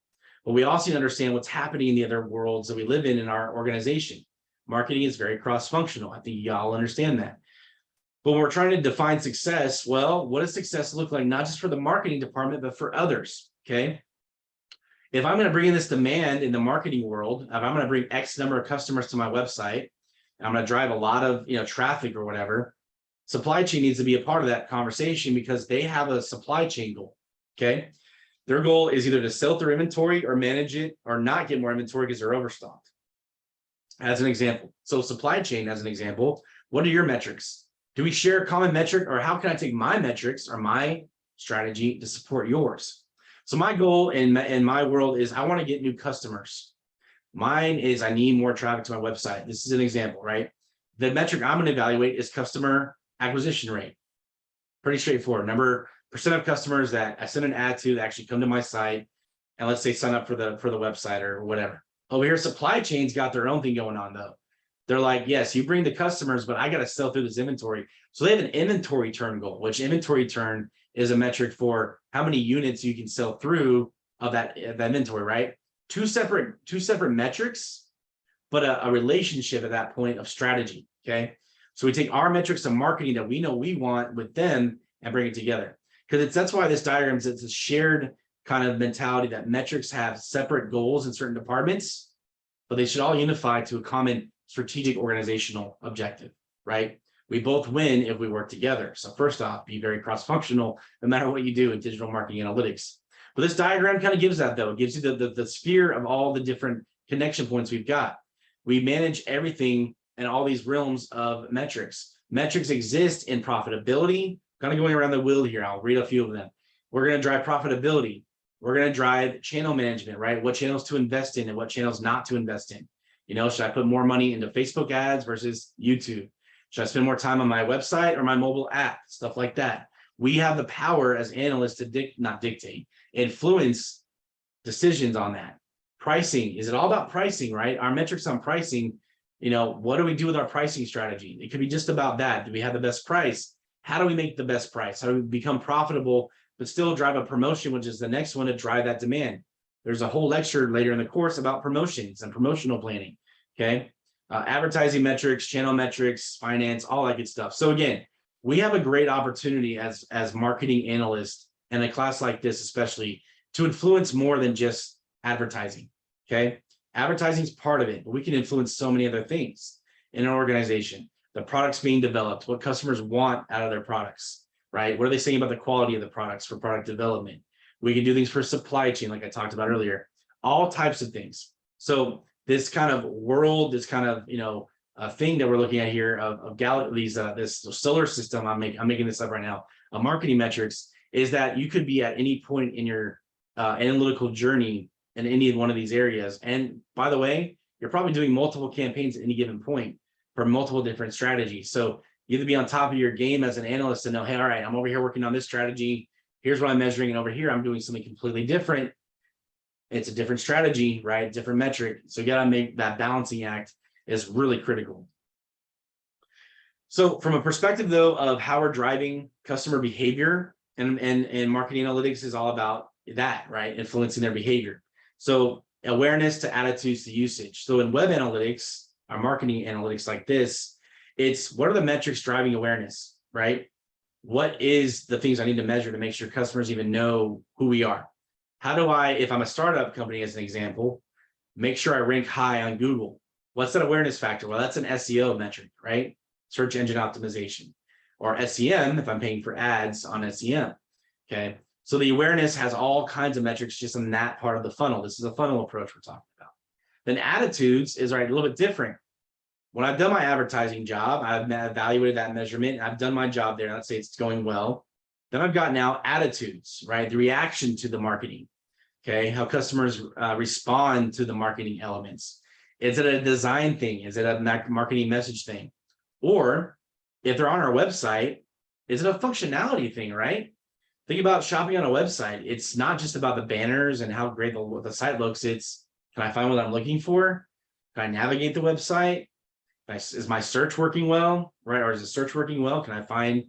but we also understand what's happening in the other worlds that we live in our organization. Marketing is very cross-functional. I think y'all understand that. But when we're trying to define success, well, what does success look like, not just for the marketing department, but for others, okay? If I'm going to bring in this demand in the marketing world, if I'm going to bring X number of customers to my website, and I'm going to drive a lot of traffic or whatever, supply chain needs to be a part of that conversation because they have a supply chain goal, okay? Their goal is either to sell through inventory or manage it or not get more inventory because they're overstocked, as an example. So supply chain, as an example, what are your metrics? Do we share a common metric, or how can I take my metrics or my strategy to support yours? So my goal in my world is I want to get new customers. Mine is I need more traffic to my website. This is an example, right? The metric I'm going to evaluate is customer acquisition rate. Pretty straightforward. Percent of customers that I send an ad to that actually come to my site and let's say sign up for the website or whatever. Over here, supply chain's got their own thing going on though. They're like, yes, you bring the customers, but I got to sell through this inventory. So they have an inventory turn goal, which inventory turn is a metric for how many units you can sell through of that inventory, right? Two separate metrics, but a relationship at that point of strategy, okay? So we take our metrics of marketing that we know we want with them and bring it together. Because that's why this diagram is it's a shared kind of mentality that metrics have separate goals in certain departments, but they should all unify to a common strategic organizational objective, right? We both win if we work together. So first off, be very cross-functional no matter what you do in digital marketing analytics. But this diagram kind of gives that though. It gives you the sphere of all the different connection points we've got. We manage everything in all these realms of metrics. Metrics exist in profitability. Kind of going around the wheel here. I'll read a few of them. We're going to drive profitability. We're going to drive channel management, right? What channels to invest in and what channels not to invest in. Should I put more money into Facebook ads versus YouTube? Should I spend more time on my website or my mobile app? Stuff like that. We have the power as analysts to influence decisions on that. Pricing, is it all about pricing, right? Our metrics on pricing, what do we do with our pricing strategy? It could be just about that. Do we have the best price? How do we make the best price? How do we become profitable, but still drive a promotion, which is the next one to drive that demand? There's a whole lecture later in the course about promotions and promotional planning, okay? Advertising metrics, channel metrics, finance, all that good stuff. So again, we have a great opportunity as marketing analysts and a class like this especially to influence more than just advertising, okay? Advertising is part of it, but we can influence so many other things in an organization. The products being developed, what customers want out of their products, right? What are they saying about the quality of the products for product development? We can do things for supply chain, like I talked about earlier, all types of things. So this kind of world, this kind of, thing that we're looking at here of this solar system, I'm making this up right now, marketing metrics, is that you could be at any point in your analytical journey in any one of these areas. And by the way, you're probably doing multiple campaigns at any given point for multiple different strategies. So you have to be on top of your game as an analyst to know, hey, all right, I'm over here working on this strategy. Here's what I'm measuring. And over here, I'm doing something completely different. It's a different strategy, right? Different metric. So you got to make that balancing act is really critical. So from a perspective, though, of how we're driving customer behavior, and marketing analytics is all about that, right? Influencing their behavior. So awareness to attitudes to usage. So in web analytics, our marketing analytics like this, it's what are the metrics driving awareness, right? What is the things I need to measure to make sure customers even know who we are? How do I, if I'm a startup company, as an example, make sure I rank high on Google? What's that awareness factor? Well, that's an SEO metric, right? Search engine optimization. Or SEM, if I'm paying for ads on SEM, okay? So the awareness has all kinds of metrics just in that part of the funnel. This is a funnel approach we're talking about. Then attitudes is, right, a little bit different. When I've done my advertising job, I've evaluated that measurement, I've done my job there, let's say it's going well. Then I've got now attitudes, right? The reaction to the marketing, okay? How customers respond to the marketing elements. Is it a design thing? Is it a marketing message thing? Or if they're on our website, is it a functionality thing, right? Think about shopping on a website. It's not just about the banners and how great the site looks. It's, can I find what I'm looking for? Can I navigate the website? Is my search working well, right? Or is the search working well? Can I find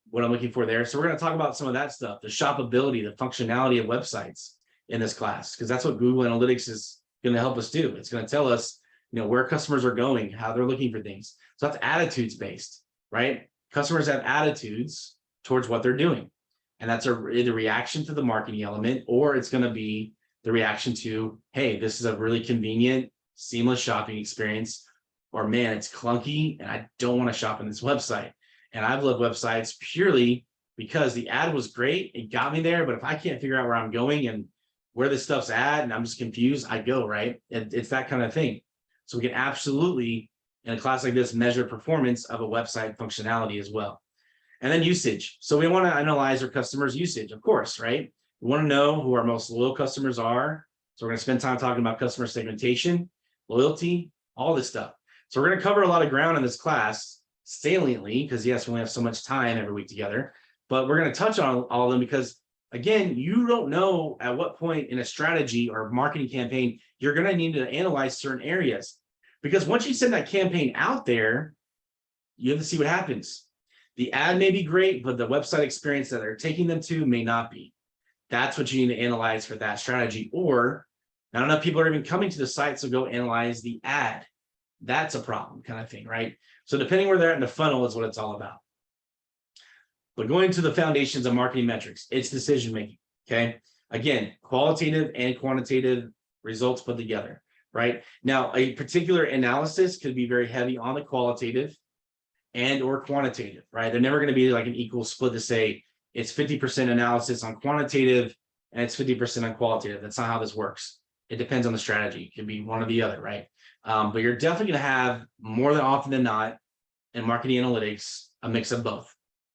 what I'm looking for there? So we're going to talk about some of that stuff, the shoppability, the functionality of websites in this class, because that's what Google Analytics is going to help us do. It's going to tell us, where customers are going, how they're looking for things. So that's attitudes based, right? Customers have attitudes towards what they're doing. And that's either reaction to the marketing element, or it's going to be the reaction to, hey, this is a really convenient, seamless shopping experience, or man, it's clunky and I don't want to shop on this website. And I've loved websites purely because the ad was great. It got me there. But if I can't figure out where I'm going and where this stuff's at, and I'm just confused, I go, right? It's that kind of thing. So we can absolutely, in a class like this, measure performance of a website functionality as well. And then usage. So we want to analyze our customers' usage, of course, right? We want to know who our most loyal customers are. So we're going to spend time talking about customer segmentation, loyalty, all this stuff. So we're going to cover a lot of ground in this class saliently, because yes, we only have so much time every week together, but we're going to touch on all of them because, again, you don't know at what point in a strategy or marketing campaign you're going to need to analyze certain areas. Because once you send that campaign out there, you have to see what happens. The ad may be great, but the website experience that they're taking them to may not be. That's what you need to analyze for that strategy. Or not enough people are even coming to the site, so go analyze the ad. That's a problem kind of thing, right? So depending where they're at in the funnel is what it's all about. But going to the foundations of marketing metrics, it's decision-making, okay? Again, qualitative and quantitative results put together, right? Now, a particular analysis could be very heavy on the qualitative and or quantitative, right? They're never going to be like an equal split to say it's 50% analysis on quantitative and it's 50% on qualitative. That's not how this works. It depends on the strategy. It could be one or the other, right? But you're definitely going to have, more than often than not, in marketing analytics, a mix of both,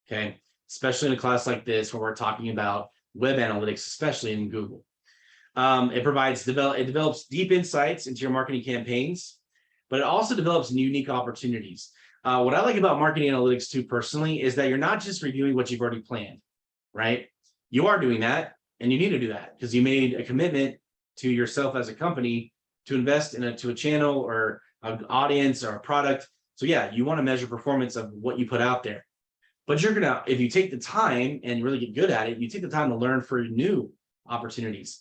okay? Especially in a class like this where we're talking about web analytics, especially in Google. It develops deep insights into your marketing campaigns, but it also develops unique opportunities. What I like about marketing analytics too, personally, is that you're not just reviewing what you've already planned, right? You are doing that, and you need to do that because you made a commitment to yourself as a company to invest in a channel or an audience or a product. So yeah, you want to measure performance of what you put out there. But you're gonna, if you take the time and really get good at it, you take the time to learn for new opportunities.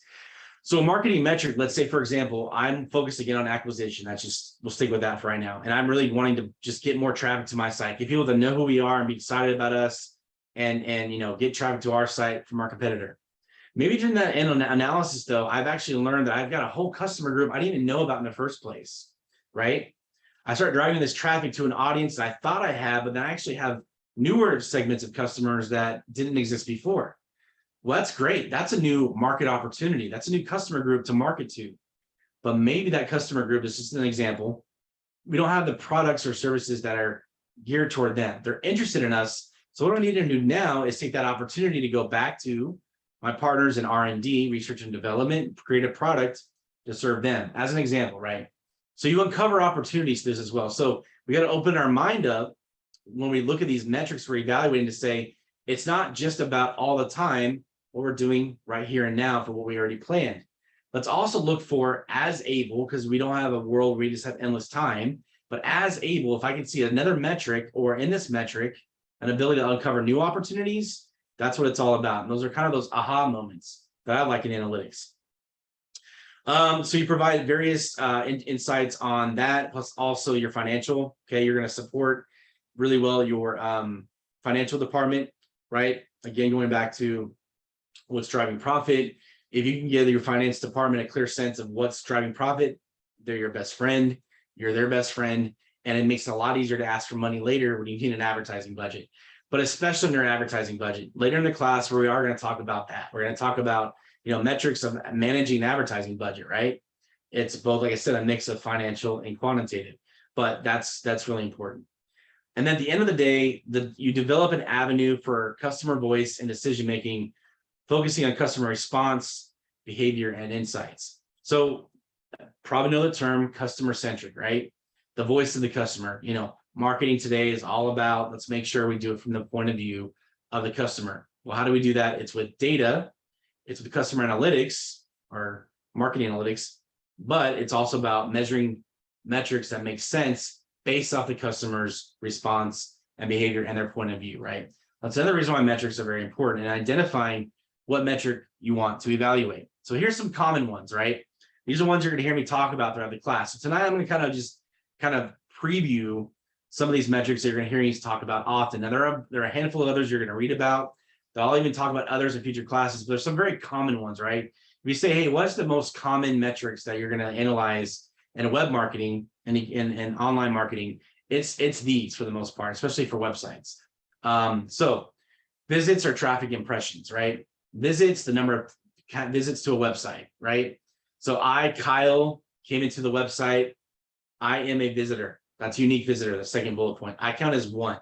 So a marketing metric, let's say, for example, I'm focused again on acquisition. We'll stick with that for right now. And I'm really wanting to just get more traffic to my site, get people to know who we are and be excited about us and get traffic to our site from our competitor. Maybe during that analysis, though, I've actually learned that I've got a whole customer group I didn't even know about in the first place, right? I start driving this traffic to an audience that I thought I had, but then I actually have newer segments of customers that didn't exist before. Well, that's great. That's a new market opportunity. That's a new customer group to market to. But maybe that customer group is just an example. We don't have the products or services that are geared toward them. They're interested in us. So what I need to do now is take that opportunity to go back to my partners in R&D, research and development, create a product to serve them as an example, right? So you uncover opportunities to this as well. So we got to open our mind up when we look at these metrics we're evaluating to say, it's not just about all the time what we're doing right here and now for what we already planned. Let's also look for as able, because we don't have a world where we just have endless time, but as able, if I can see another metric or in this metric, an ability to uncover new opportunities, that's what it's all about. And those are kind of those aha moments that I like in analytics. So you provide various insights on that, plus also your financial. Okay, you're going to support really well your financial department, right? Again, going back to what's driving profit. If you can give your finance department a clear sense of what's driving profit, they're your best friend, you're their best friend, and it makes it a lot easier to ask for money later when you need an advertising budget. But especially in your advertising budget, later in the class where we are going to talk about that. We're going to talk about, metrics of managing advertising budget, right? It's both, like I said, a mix of financial and quantitative, but that's really important. And then at the end of the day, you develop an avenue for customer voice and decision-making, focusing on customer response, behavior, and insights. So probably know the term customer-centric, right? The voice of the customer. Marketing today is all about, let's make sure we do it from the point of view of the customer. Well, how do we do that? It's with data, it's with customer analytics or marketing analytics, but it's also about measuring metrics that make sense based off the customer's response and behavior and their point of view, right? That's another reason why metrics are very important, and identifying what metric you want to evaluate. So here's some common ones, right? These are ones you're going to hear me talk about throughout the class. So tonight I'm going to kind of preview some of these metrics that you're going to hear me talk about often. Now there are a handful of others you're going to read about. I'll even talk about others in future classes, but there's some very common ones, right? If you say, hey, what's the most common metrics that you're going to analyze in web marketing and in online marketing? It's these for the most part, especially for websites. So visits or traffic impressions, right? Visits, the number of visits to a website, right? So Kyle, came into the website. I am a visitor. That's unique visitor, the second bullet point. I count as one.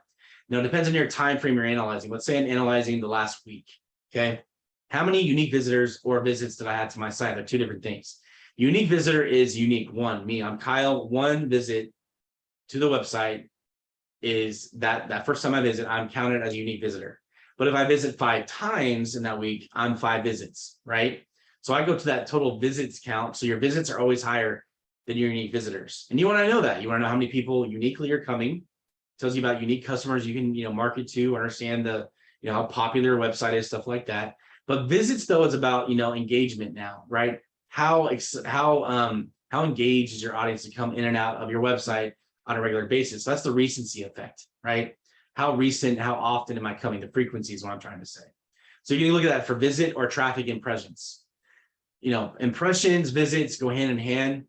Now, it depends on your time frame you're analyzing. Let's say I'm analyzing the last week, okay? How many unique visitors or visits did I have to my site? They're two different things. Unique visitor is unique. One, me, I'm Kyle. One visit to the website is that first time I visit, I'm counted as a unique visitor. But if I visit 5 times in that week, I'm 5 visits, right? So I go to that total visits count. So your visits are always higher than your unique visitors. And you want to know that. You want to know how many people uniquely are coming. Tells you about unique customers you can market to, understand the how popular your website is, stuff like that. But visits, though, is about engagement now, right? How engaged is your audience to come in and out of your website on a regular basis? So that's the recency effect, right? How recent, how often am I coming? The frequency is what I'm trying to say. So you can look at that for visit or traffic impressions. Impressions, visits go hand in hand.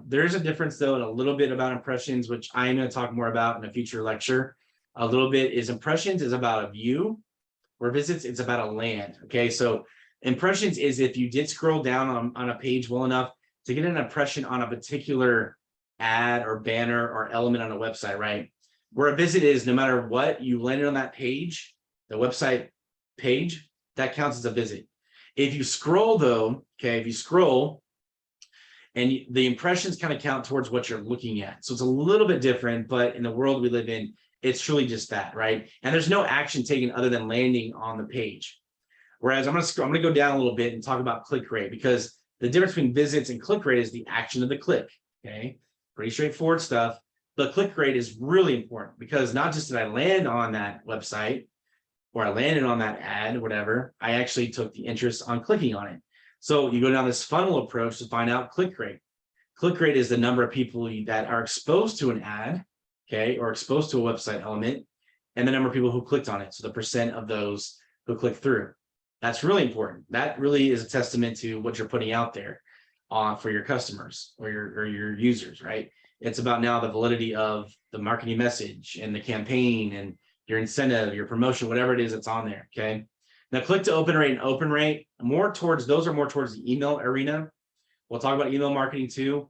There's a difference though, and a little bit about impressions, which I am going to talk more about in a future lecture. A little bit is impressions is about a view, where visits it's about a land. Okay, so impressions is if you did scroll down on a page well enough to get an impression on a particular ad or banner or element on a website, right? Where a visit is, no matter what, you landed on that page, the website page, that counts as a visit. If you scroll though, okay, if you scroll, and the impressions kind of count towards what you're looking at. So it's a little bit different, but in the world we live in, it's truly just that, right? And there's no action taken other than landing on the page. Whereas I'm gonna go down a little bit and talk about click rate, because the difference between visits and click rate is the action of the click, okay? Pretty straightforward stuff. But click rate is really important because not just did I land on that website or I landed on that ad, whatever, I actually took the interest on clicking on it. So you go down this funnel approach to find out click rate. Click rate is the number of people that are exposed to an ad, okay, or exposed to a website element, and the number of people who clicked on it. So the percent of those who click through. That's really important. That really is a testament to what you're putting out there for your customers or your users, right? It's about now the validity of the marketing message and the campaign and your incentive, your promotion, whatever it is that's on there. Okay. Now click to open rate and open rate those are more towards the email arena. We'll talk about email marketing too.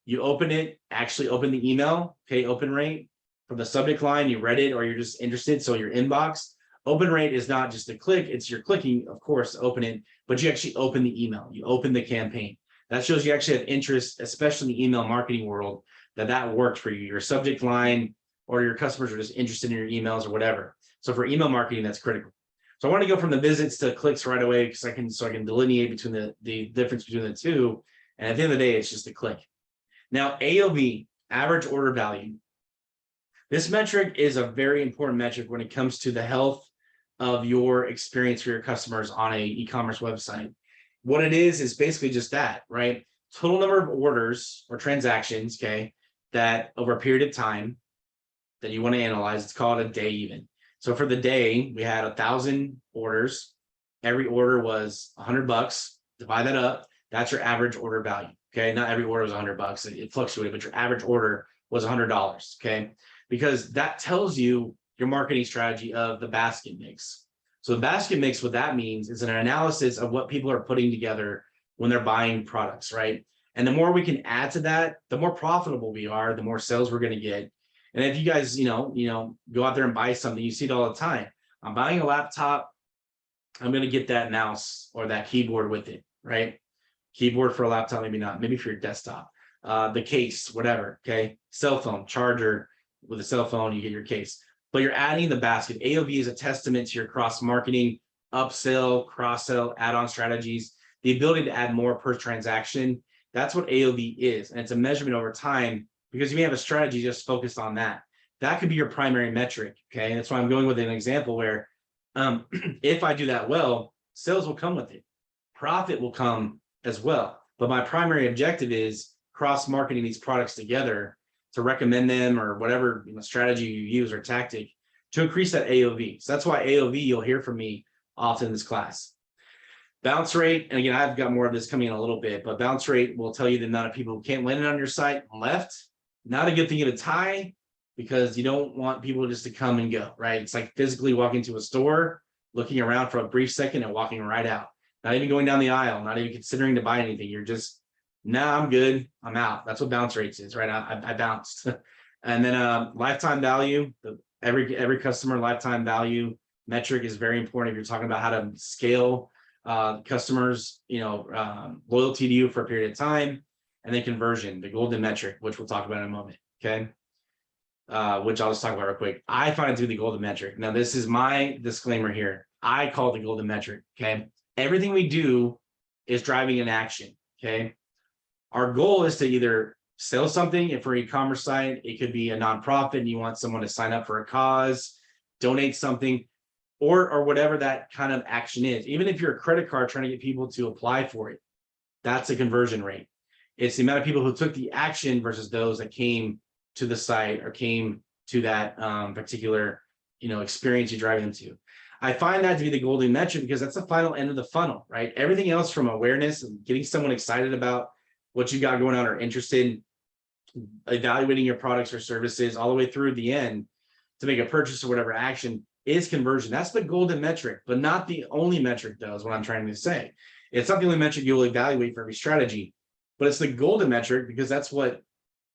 You open it, actually open the email, okay, open rate from the subject line, you read it or you're just interested. So your inbox, open rate is not just a click, it's you're clicking, of course, to open it, but you actually open the email, you open the campaign. That shows you actually have interest, especially in the email marketing world, that worked for you. Your subject line or your customers are just interested in your emails or whatever. So for email marketing, that's critical. So I want to go from the visits to clicks right away because I can delineate between the difference between the two. And at the end of the day, it's just a click. Now, AOV, average order value. This metric is a very important metric when it comes to the health of your experience for your customers on an e-commerce website. What it is basically just that, right? Total number of orders or transactions, okay, that over a period of time that you want to analyze. It's called a day even. So for the day, we had 1,000 orders. Every order was $100. Divide that up. That's your average order value. Okay. Not every order was $100. It fluctuated, but your average order was $100. Okay. Because that tells you your marketing strategy of the basket mix. So the basket mix, what that means is an analysis of what people are putting together when they're buying products, right? And the more we can add to that, the more profitable we are, the more sales we're going to get. And if you guys, go out there and buy something, you see it all the time. I'm buying a laptop. I'm going to get that mouse or that keyboard with it, right? Keyboard for a laptop, maybe not, maybe for your desktop, the case, whatever. Okay. Cell phone, charger with a cell phone, you get your case, but you're adding the basket. AOV is a testament to your cross marketing, upsell, cross sell, add-on strategies, the ability to add more per transaction. That's what AOV is. And it's a measurement over time because you may have a strategy just focused on that. That could be your primary metric. Okay. And that's why I'm going with an example where if I do that well, sales will come with it. Profit will come as well. But my primary objective is cross-marketing these products together to recommend them or whatever strategy you use or tactic to increase that AOV. So that's why AOV, you'll hear from me often in this class. Bounce rate, and again, I've got more of this coming in a little bit, but bounce rate will tell you the amount of people who can't land on your site left. Not a good thing to tie because you don't want people just to come and go, right? It's like physically walking to a store, looking around for a brief second and walking right out. Not even going down the aisle, not even considering to buy anything. You're just, nah, I'm good, I'm out. That's what bounce rates is, right? I bounced. And then lifetime value, every customer lifetime value metric is very important if you're talking about how to scale customers, loyalty to you for a period of time. And then conversion, the golden metric, which we'll talk about in a moment, okay? Which I'll just talk about real quick. I find it to be the golden metric. Now, this is my disclaimer here. I call it the golden metric, okay? Everything we do is driving an action, okay? Our goal is to either sell something. If we're an e-commerce site, it could be a nonprofit and you want someone to sign up for a cause, donate something, or whatever that kind of action is. Even if you're a credit card trying to get people to apply for it, that's a conversion rate. It's the amount of people who took the action versus those that came to the site or came to that particular, experience you're driving them to. I find that to be the golden metric because that's the final end of the funnel, right? Everything else from awareness and getting someone excited about what you got going on or interested in evaluating your products or services all the way through the end to make a purchase or whatever action is conversion. That's the golden metric, but not the only metric though, is what I'm trying to say. It's not the only metric you'll evaluate for every strategy, but it's the golden metric because that's what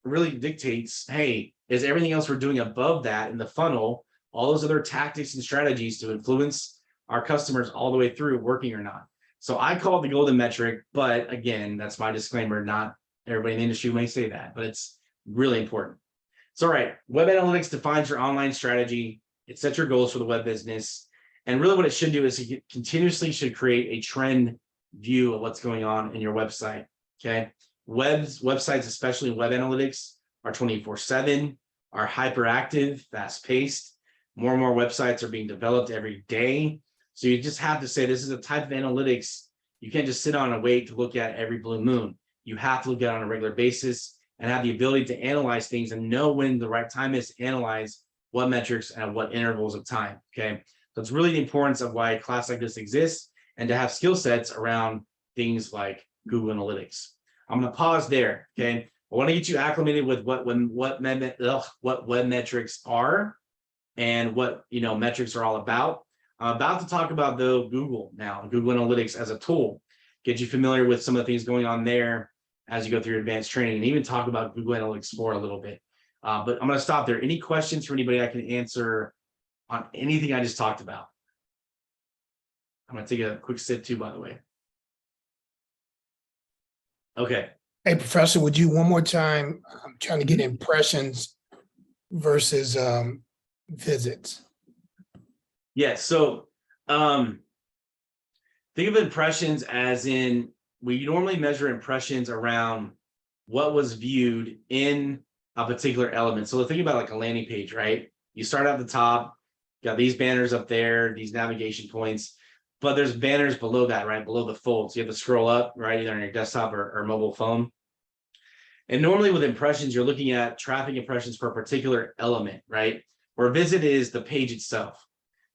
really dictates, hey, is everything else we're doing above that in the funnel, all those other tactics and strategies to influence our customers all the way through working or not? So I call it the golden metric, but again, that's my disclaimer. Not everybody in the industry may say that, but it's really important. So, all right, web analytics defines your online strategy. It sets your goals for the web business. And really what it should do is it continuously should create a trend view of what's going on in your website, okay? Websites, especially web analytics, are 24/7, are hyperactive, fast-paced. More and more websites are being developed every day. So you just have to say this is a type of analytics you can't just sit on and wait to look at every blue moon. You have to look at it on a regular basis and have the ability to analyze things and know when the right time is to analyze what metrics and at what intervals of time, okay? So it's really the importance of why a class like this exists and to have skill sets around things like Google Analytics. I'm going to pause there, okay? I want to get you acclimated with what web metrics are and what metrics are all about. I'm about to talk about though Google now, Google Analytics as a tool, get you familiar with some of the things going on there as you go through your advanced training, and even talk about Google Analytics 4 a little bit. But I'm going to stop there. Any questions for anybody I can answer on anything I just talked about? I'm going to take a quick sip too, by the way. Okay. Hey, Professor, would you one more time? I'm trying to get impressions versus visits. Yeah. So think of impressions as in, we normally measure impressions around what was viewed in a particular element. So think about like a landing page, right? You start at the top, got these banners up there, these navigation points, but there's banners below that, right? Below the fold. So you have to scroll up, right? Either on your desktop or mobile phone. And normally with impressions, you're looking at traffic impressions for a particular element, right? Where a visit is the page itself.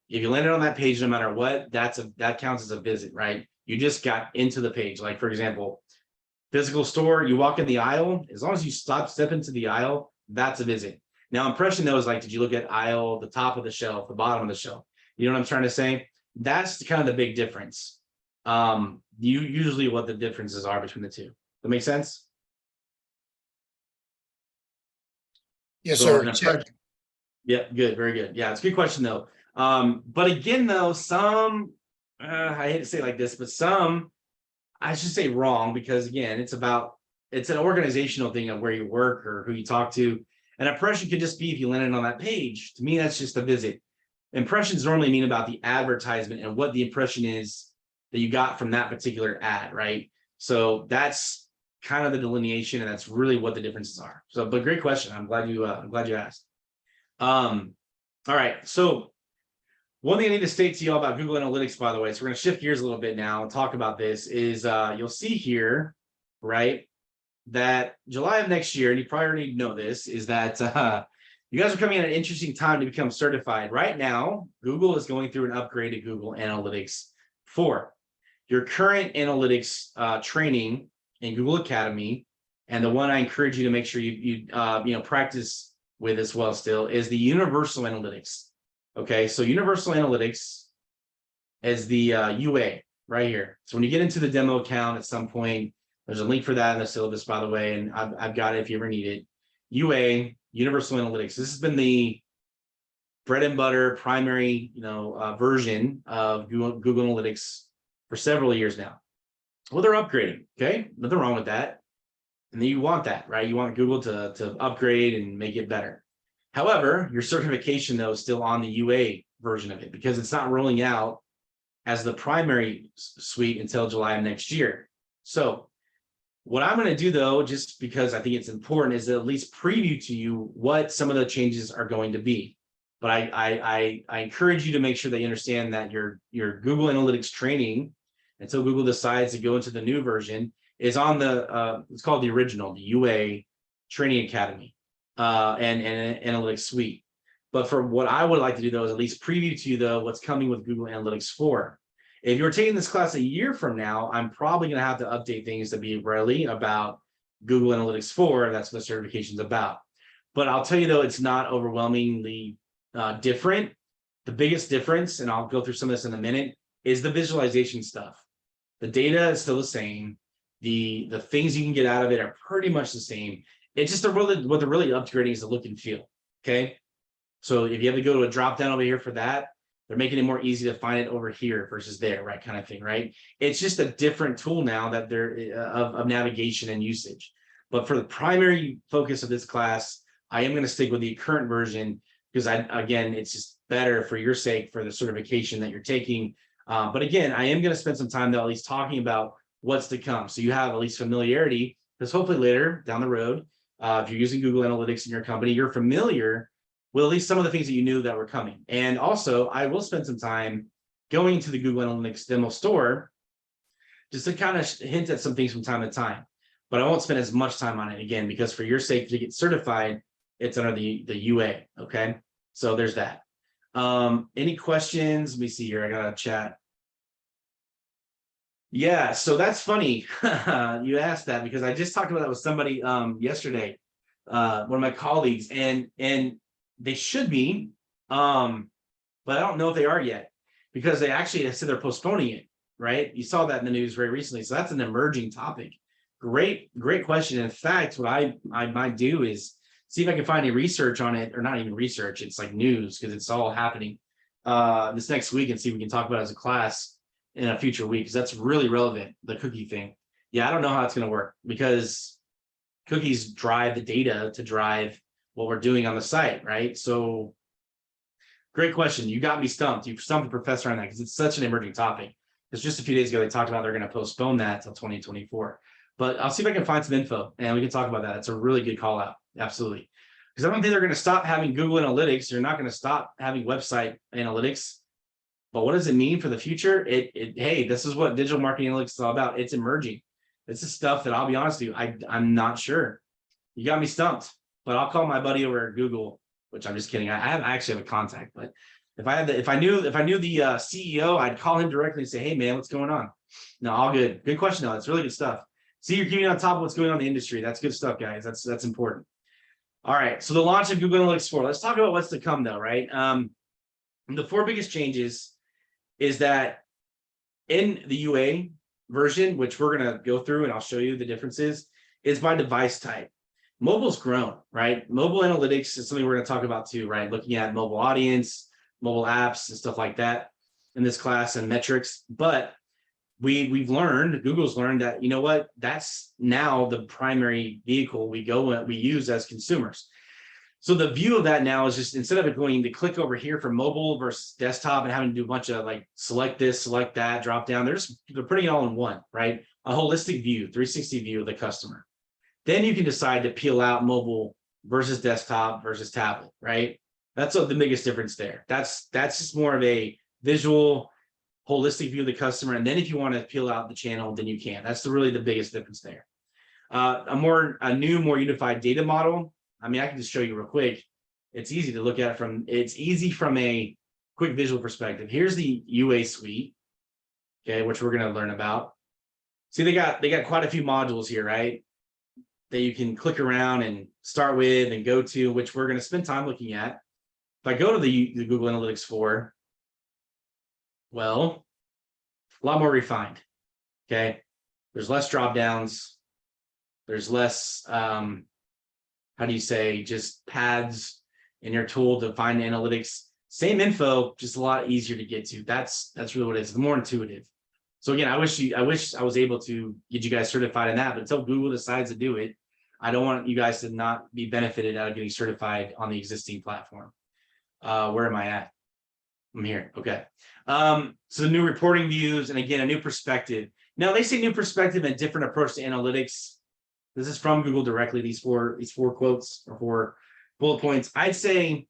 If you landed on that page, no matter what, that counts as a visit, right? You just got into the page. Like, for example, physical store, you walk in the aisle, as long as you step into the aisle, that's a visit. Now, impression though is like, did you look at aisle, the top of the shelf, the bottom of the shelf? You know what I'm trying to say? That's kind of the big difference. Usually what the differences are between the two. That make sense? Yes, So, sir. yeah, good, very good. Yeah, it's a good question though. But again, though, some I hate to say it like this, but some, I should say wrong, because again, it's an organizational thing of where you work or who you talk to. An impression could just be if you landed on that page. To me, that's just a visit. Impressions normally mean about the advertisement and what the impression is that you got from that particular ad, right? So that's kind of the delineation, and that's really what the differences are. So, but great question. I'm glad you asked. All right. So one thing I need to state to you all about Google Analytics, by the way, so we're going to shift gears a little bit now and talk about this, is you'll see here, right, that July of next year, and you probably already know this, is that you guys are coming at an interesting time to become certified. Right now, Google is going through an upgrade to Google Analytics 4. Your current analytics training in Google Academy, and the one I encourage you to make sure you practice with as well still, is the Universal Analytics. Okay, so Universal Analytics is the UA right here. So when you get into the demo account at some point, there's a link for that in the syllabus, by the way, and I've got it if you ever need it. UA, Universal Analytics. This has been the bread and butter primary, version of Google Analytics for several years now. Well, they're upgrading. Okay, nothing wrong with that. And then you want that, right? You want Google to upgrade and make it better. However, your certification, though, is still on the UA version of it because it's not rolling out as the primary suite until July of next year. So what I'm going to do, though, just because I think it's important, is at least preview to you what some of the changes are going to be. But I encourage you to make sure that you understand that your Google Analytics training, until Google decides to go into the new version, is on the, it's called the original, the UA Training Academy. And Analytics Suite. But for what I would like to do, though, is at least preview to you, though, what's coming with Google Analytics 4. If you're taking this class a year from now, I'm probably going to have to update things to be ready about Google Analytics 4. That's what the certification is about. But I'll tell you, though, it's not overwhelmingly different. The biggest difference, and I'll go through some of this in a minute, is the visualization stuff. The data is still the same. The things you can get out of it are pretty much the same. It's just what they're really upgrading is the look and feel. Okay. So if you have to go to a drop down over here for that, they're making it more easy to find it over here versus there, right? Kind of thing, right? It's just a different tool now that they're of navigation and usage. But for the primary focus of this class, I am going to stick with the current version because again, it's just better for your sake for the certification that you're taking. But again, I am going to spend some time though, at least talking about what's to come. So you have at least familiarity, because hopefully later down the road, if you're using Google Analytics in your company, you're familiar with at least some of the things that you knew that were coming. And also, I will spend some time going to the Google Analytics demo store just to kind of hint at some things from time to time. But I won't spend as much time on it again, because for your sake, to get certified, it's under the UA. Okay, so there's that. Any questions? Let me see here. I got a chat. Yeah, so that's funny. You asked that because I just talked about that with somebody yesterday, one of my colleagues, and they should be But I don't know if they are yet because they actually said they're postponing it, right? You saw that in the news very recently. So that's an emerging topic. Great question. In fact, what I might do is see if I can find any research on it, or not even research, it's like news because it's all happening this next week, and see if we can talk about it as a class in a future week, because that's really relevant, the cookie thing. Yeah, I don't know how it's going to work because cookies drive the data to drive what we're doing on the site, right? So great question. You got me stumped. You stumped the professor on that because it's such an emerging topic. Because just a few days ago, they talked about they're going to postpone that till 2024. But I'll see if I can find some info and we can talk about that. It's a really good call out. Absolutely. Because I don't think they're going to stop having Google Analytics. You're not going to stop having website analytics. But what does it mean for the future? Hey, this is what digital marketing analytics is all about. It's emerging. This is stuff that I'll be honest with you, I'm not sure. You got me stumped, but I'll call my buddy over at Google, which I'm just kidding. I actually have a contact, but if I knew the CEO, I'd call him directly and say, hey man, what's going on? No, all good. Good question though. It's really good stuff. See, you're keeping on top of what's going on in the industry. That's good stuff, guys. That's important. All right. So the launch of Google Analytics 4. Let's talk about what's to come though, right? The 4 biggest changes is that in the UA version, which we're going to go through and I'll show you the differences, is by device type. Mobile's grown, right? Mobile analytics is something we're going to talk about too, right? Looking at mobile audience, mobile apps and stuff like that in this class, and metrics. But we've learned, Google's learned that, you know what, that's now the primary vehicle we use as consumers. So the view of that now is just, instead of it going to click over here for mobile versus desktop and having to do a bunch of like select this, select that, drop down, they're putting it all in one, right? A holistic view, 360 view of the customer. Then you can decide to peel out mobile versus desktop versus tablet, right? That's the biggest difference there. That's just more of a visual, holistic view of the customer. And then if you want to peel out the channel, then you can. That's really the biggest difference there. A new, more unified data model. I mean, I can just show you real quick. It's easy to look at it's easy from a quick visual perspective. Here's the UA suite, okay, which we're going to learn about. See, they got quite a few modules here, right? That you can click around and start with and go to, which we're going to spend time looking at. If I go to the Google Analytics 4, well, a lot more refined, okay? There's less drop downs. There's less, how do you say, just paths in your tool to find analytics. Same info, just a lot easier to get to. That's really what it is. It's more intuitive. So again, I wish I was able to get you guys certified in that, but until Google decides to do it, I don't want you guys to not be benefited out of getting certified on the existing platform. Where am I at? I'm here. Okay. So the new reporting views, and again, a new perspective. Now they say new perspective and different approach to analytics. This is from Google directly, these four quotes or 4 bullet points. I'd say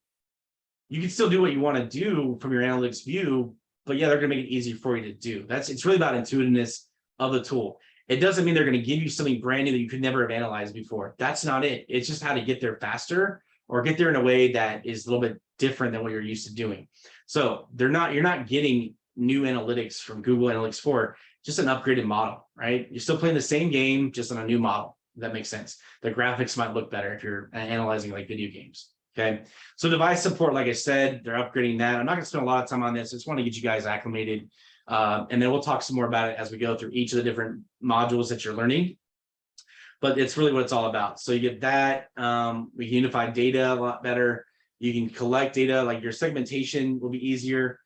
you can still do what you want to do from your analytics view, but yeah, they're going to make it easier for you to do. It's really about intuitiveness of the tool. It doesn't mean they're going to give you something brand new that you could never have analyzed before. That's not it. It's just how to get there faster, or get there in a way that is a little bit different than what you're used to doing. So you're not getting new analytics from Google Analytics 4, just an upgraded model, right? You're still playing the same game, just on a new model. If that makes sense. The graphics might look better if you're analyzing like video games. Okay. So device support, like I said, they're upgrading that. I'm not going to spend a lot of time on this. I just want to get you guys acclimated. And then we'll talk some more about it as we go through each of the different modules that you're learning. But it's really what it's all about. So you get that. We can unify data a lot better. You can collect data, like your segmentation will be easier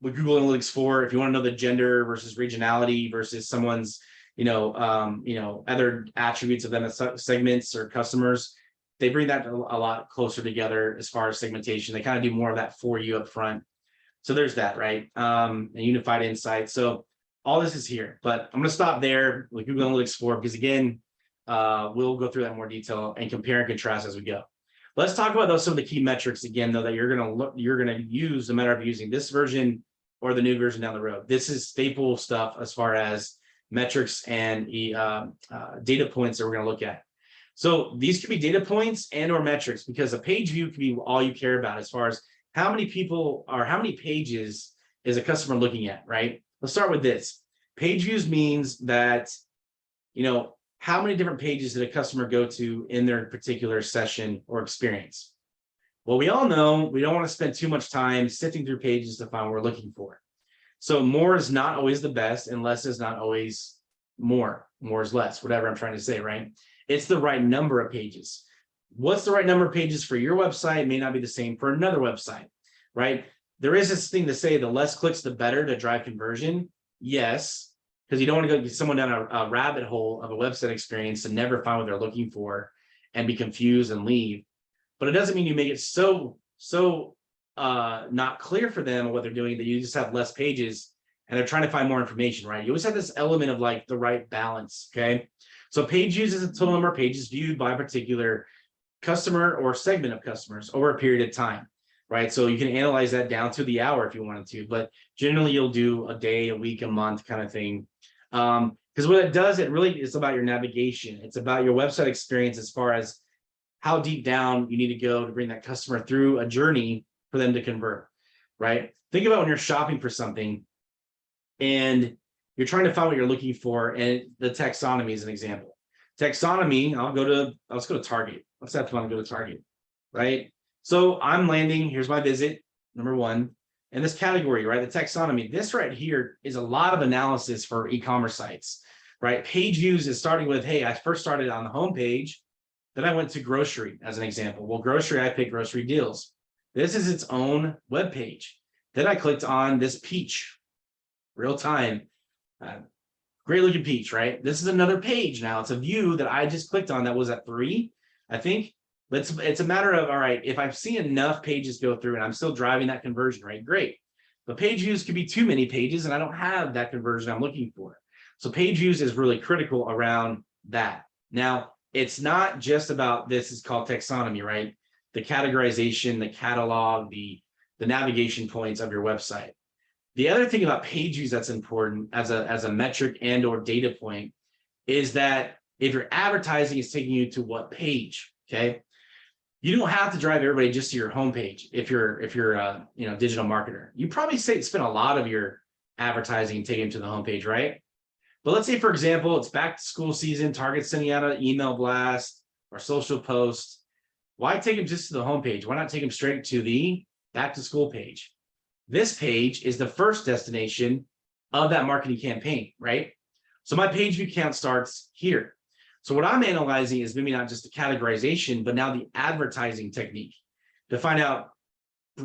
with Google Analytics 4. If you want to know the gender versus regionality versus someone's, other attributes of them as segments or customers, they bring that a lot closer together as far as segmentation. They kind of do more of that for you up front. So there's that, right? And unified insight. So all this is here, but I'm going to stop there with Google Analytics 4 because again, we'll go through that in more detail and compare and contrast as we go. Let's talk about some of the key metrics again, though, that you're going to use no matter if you're using this version or the new version down the road. This is staple stuff as far as metrics and data points that we're going to look at. So these could be data points and or metrics, because a page view could be all you care about as far as how many people or how many pages is a customer looking at, right? Let's start with this. Page views means that, how many different pages did a customer go to in their particular session or experience? Well, we all know we don't want to spend too much time sifting through pages to find what we're looking for. So more is not always the best, and less is not always more. More is less, whatever I'm trying to say, right? It's the right number of pages. What's the right number of pages for your website may not be the same for another website, right? There is this thing to say the less clicks, the better to drive conversion. Yes, because you don't want to go get someone down a rabbit hole of a website experience and never find what they're looking for and be confused and leave. But it doesn't mean you make it so not clear for them what they're doing that you just have less pages and they're trying to find more information, right? You always have this element of like the right balance, okay? So page views is a total number of pages viewed by a particular customer or segment of customers over a period of time, right? So you can analyze that down to the hour if you wanted to, but generally you'll do a day, a week, a month kind of thing. Because what it does, it really is about your navigation. It's about your website experience as far as how deep down you need to go to bring that customer through a journey for them to convert, right? Think about when you're shopping for something and you're trying to find what you're looking for, and the taxonomy is an example. Taxonomy, let's go to Target. Let's have fun and go to Target, right? So I'm landing, here's my visit, number one, and this category, right? The taxonomy, this right here is a lot of analysis for e-commerce sites, right? Page views is starting with, hey, I first started on the home page, then I went to grocery as an example. Well, grocery, I picked grocery deals. This is its own web page. Then I clicked on this peach, real time, great looking peach, right? This is another page now. It's a view that I just clicked on that was at 3, I think. But it's a matter of, all right, if I've seen enough pages go through and I'm still driving that conversion rate, great. But page views could be too many pages and I don't have that conversion I'm looking for. So page views is really critical around that. Now, it's not just about this, is called taxonomy, right? The categorization, the catalog, the navigation points of your website. The other thing about page views that's important as a metric and or data point is that if your advertising is taking you to what page, okay? You don't have to drive everybody just to your homepage if you're a digital marketer. You probably spend a lot of your advertising taking them to the homepage, right? But let's say, for example, it's back to school season, Target's sending out an email blast or social post. Why take them just to the homepage? Why not take them straight to the back to school page? This page is the first destination of that marketing campaign, right? So my page view count starts here. So what I'm analyzing is maybe not just the categorization, but now the advertising technique to find out,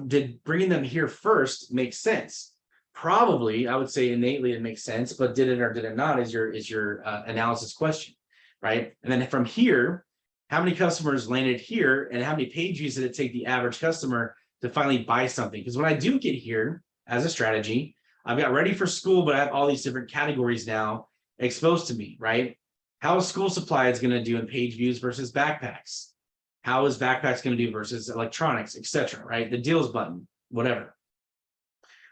did bringing them here first make sense? Probably, I would say innately it makes sense, but did it or did it not is your analysis question, right? And then from here, how many customers landed here and how many page views did it take the average customer to finally buy something? Because when I do get here as a strategy, I've got ready for school, but I have all these different categories now exposed to me, right? How is school supplies going to do in page views versus backpacks? How is backpacks going to do versus electronics, etc., right? The deals button, whatever.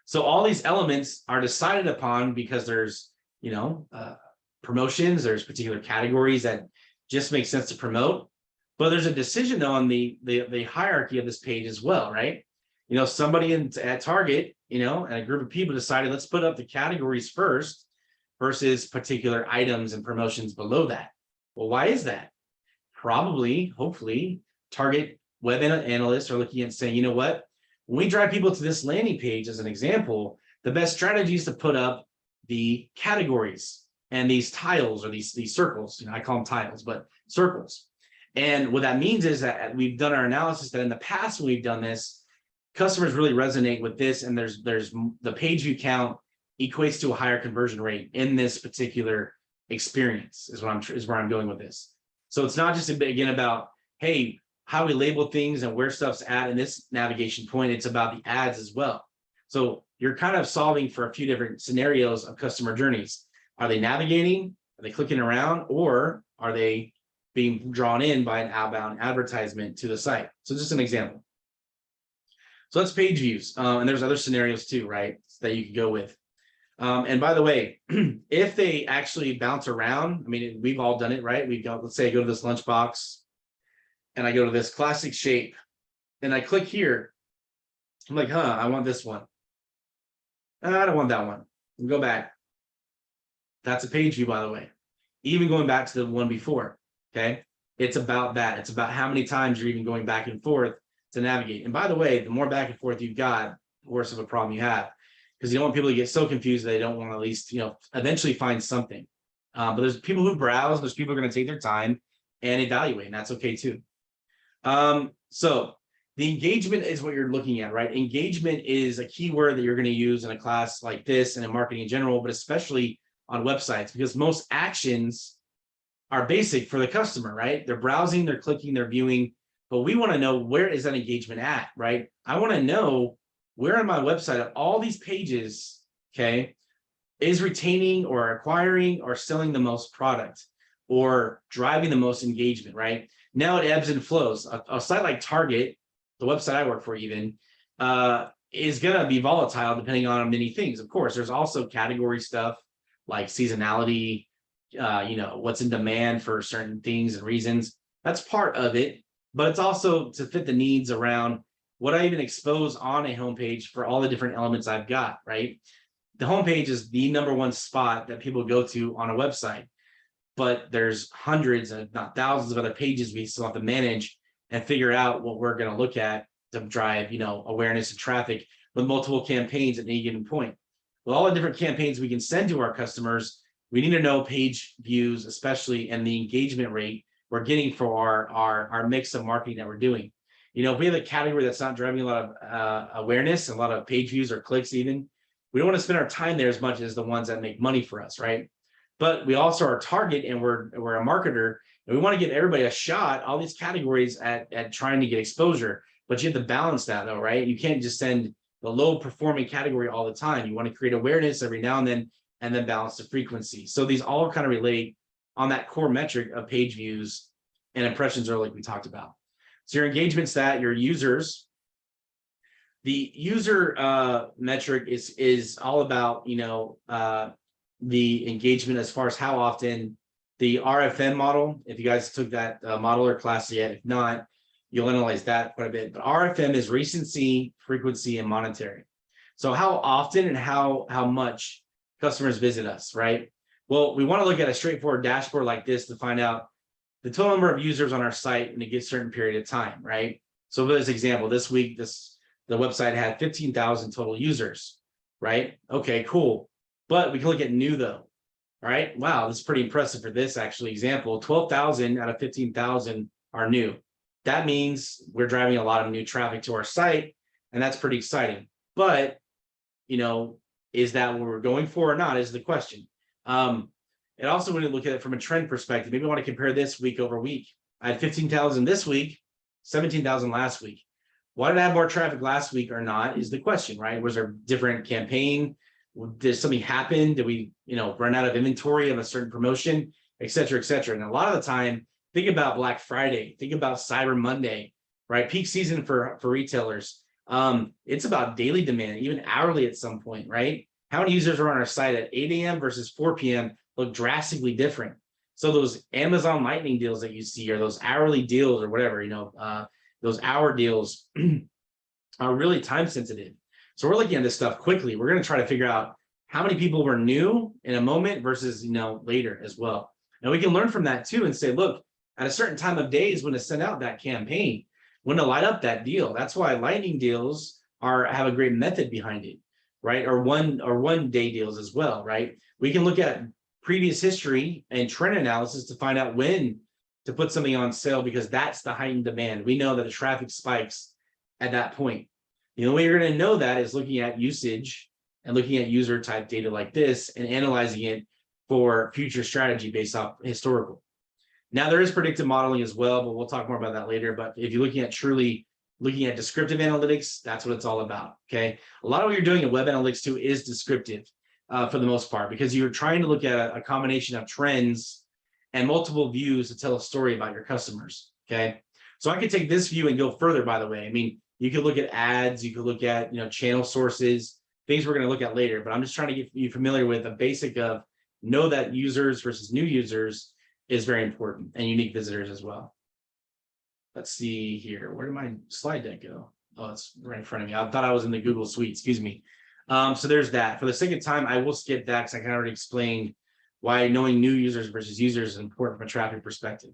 So all these elements are decided upon because there's, promotions, there's particular categories that just make sense to promote. But there's a decision though on the hierarchy of this page as well, right? Somebody at Target, and a group of people decided, let's put up the categories first versus particular items and promotions below that. Well, why is that? Probably, hopefully, Target web analysts are looking at saying, you know what? When we drive people to this landing page, as an example, the best strategy is to put up the categories and these tiles or these circles. I call them tiles, but circles. And what that means is that we've done our analysis that in the past when we've done this, customers really resonate with this, and there's the page view count equates to a higher conversion rate in this particular experience is where I'm going with this. So it's not just again about, hey, how we label things and where stuff's at in this navigation point. It's about the ads as well. So you're kind of solving for a few different scenarios of customer journeys. Are they navigating? Are they clicking around? Or are they being drawn in by an outbound advertisement to the site? So just an example. So that's page views. And there's other scenarios too, right? That you could go with. And by the way, if they actually bounce around, we've all done it, right? Let's say I go to this lunchbox and I go to this classic shape and I click here. I'm like, I want this one. I don't want that one. And go back. That's a page view, by the way. Even going back to the one before, okay? It's about that. It's about how many times you're even going back and forth to navigate. And by the way, the more back and forth you've got, the worse of a problem you have, because you don't want people to get so confused they don't want to at least, eventually find something. But there's people who browse, there's people who are going to take their time and evaluate, and that's okay too. So the engagement is what you're looking at, right? Engagement is a keyword that you're going to use in a class like this and in marketing in general, but especially on websites, because most actions are basic for the customer, right? They're browsing, they're clicking, they're viewing, but we want to know, where is that engagement at, right? I want to know where on my website of all these pages, okay, is retaining or acquiring or selling the most product or driving the most engagement, right? Now it ebbs and flows. A site like Target, the website I work for even, is going to be volatile depending on many things. Of course, there's also category stuff like seasonality, what's in demand for certain things and reasons. That's part of it, but it's also to fit the needs around what I even expose on a homepage for all the different elements I've got, right? The homepage is the number one spot that people go to on a website, but there's hundreds, if not thousands of other pages we still have to manage and figure out what we're going to look at to drive, awareness and traffic with multiple campaigns at any given point. With all the different campaigns we can send to our customers, we need to know page views, especially, and the engagement rate we're getting for our mix of marketing that we're doing. If we have a category that's not driving a lot of awareness, a lot of page views or clicks even, we don't want to spend our time there as much as the ones that make money for us, right? But we also are a target, and we're a marketer, and we want to give everybody a shot, all these categories at trying to get exposure. But you have to balance that though, right? You can't just send the low performing category all the time. You want to create awareness every now and then balance the frequency. So these all kind of relate on that core metric of page views and impressions earlier, like we talked about. So your engagement stat, your users, the user metric is all about, the engagement as far as how often. The RFM model, if you guys took that model or class yet, if not, you'll analyze that quite a bit. But RFM is recency, frequency, and monetary. So how often and how much customers visit us, right? Well, we want to look at a straightforward dashboard like this to find out the total number of users on our site in a given certain period of time, right? So for this example, this week, the website had 15,000 total users, right? Okay, cool. But we can look at new though. All right, wow, this is pretty impressive for this actually example. 12,000 out of 15,000 are new. That means we're driving a lot of new traffic to our site, and that's pretty exciting. But, is that what we're going for or not is the question. And also when you look at it from a trend perspective, maybe I want to compare this week over week. I had 15,000 this week, 17,000 last week. Why did I have more traffic last week or not is the question, right? Was there a different campaign? Did something happen? Did we, run out of inventory of a certain promotion, et cetera, et cetera? And a lot of the time, think about Black Friday, think about Cyber Monday, right? Peak season for retailers. It's about daily demand, even hourly at some point, right? How many users are on our site at 8 a.m. versus 4 p.m. look drastically different. So those Amazon Lightning deals that you see, or those hourly deals or whatever, those hour deals are really time sensitive. So we're looking at this stuff quickly. We're going to try to figure out how many people were new in a moment versus, later as well. And we can learn from that too and say, look, at a certain time of day is when to send out that campaign, when to light up that deal. That's why lightning deals have a great method behind it, right? Or one day deals as well, right? We can look at previous history and trend analysis to find out when to put something on sale, because that's the heightened demand. We know that the traffic spikes at that point. The only way you're going to know that is looking at usage and looking at user type data like this and analyzing it for future strategy based off historical. Now there is predictive modeling as well, but we'll talk more about that later. But if you're looking at descriptive analytics, that's what it's all about. Okay. A lot of what you're doing in web analytics too is descriptive for the most part, because you're trying to look at a combination of trends and multiple views to tell a story about your customers. Okay. So I could take this view and go further, by the way. I mean, you could look at ads, you could look at, channel sources, things we're going to look at later, but I'm just trying to get you familiar with the basic of know that users versus new users is very important, and unique visitors as well. Let's see here. Where did my slide deck go? Oh, it's right in front of me. I thought I was in the Google Suite, excuse me. So there's that. For the sake of time, I will skip that because I kind of already explained why knowing new users versus users is important from a traffic perspective.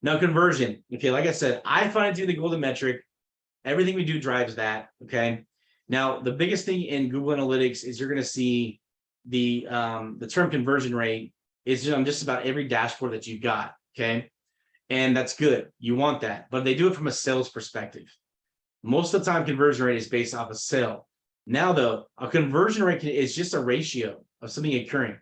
Now, conversion. Okay, like I said, I find it to be the golden metric Everything we do drives that. Okay. Now, the biggest thing in Google Analytics is you're going to see the term conversion rate is on just about every dashboard that you've got. Okay. And that's good. You want that, but they do it from a sales perspective. Most of the time, conversion rate is based off a sale. Now, though, a conversion rate is just a ratio of something occurring.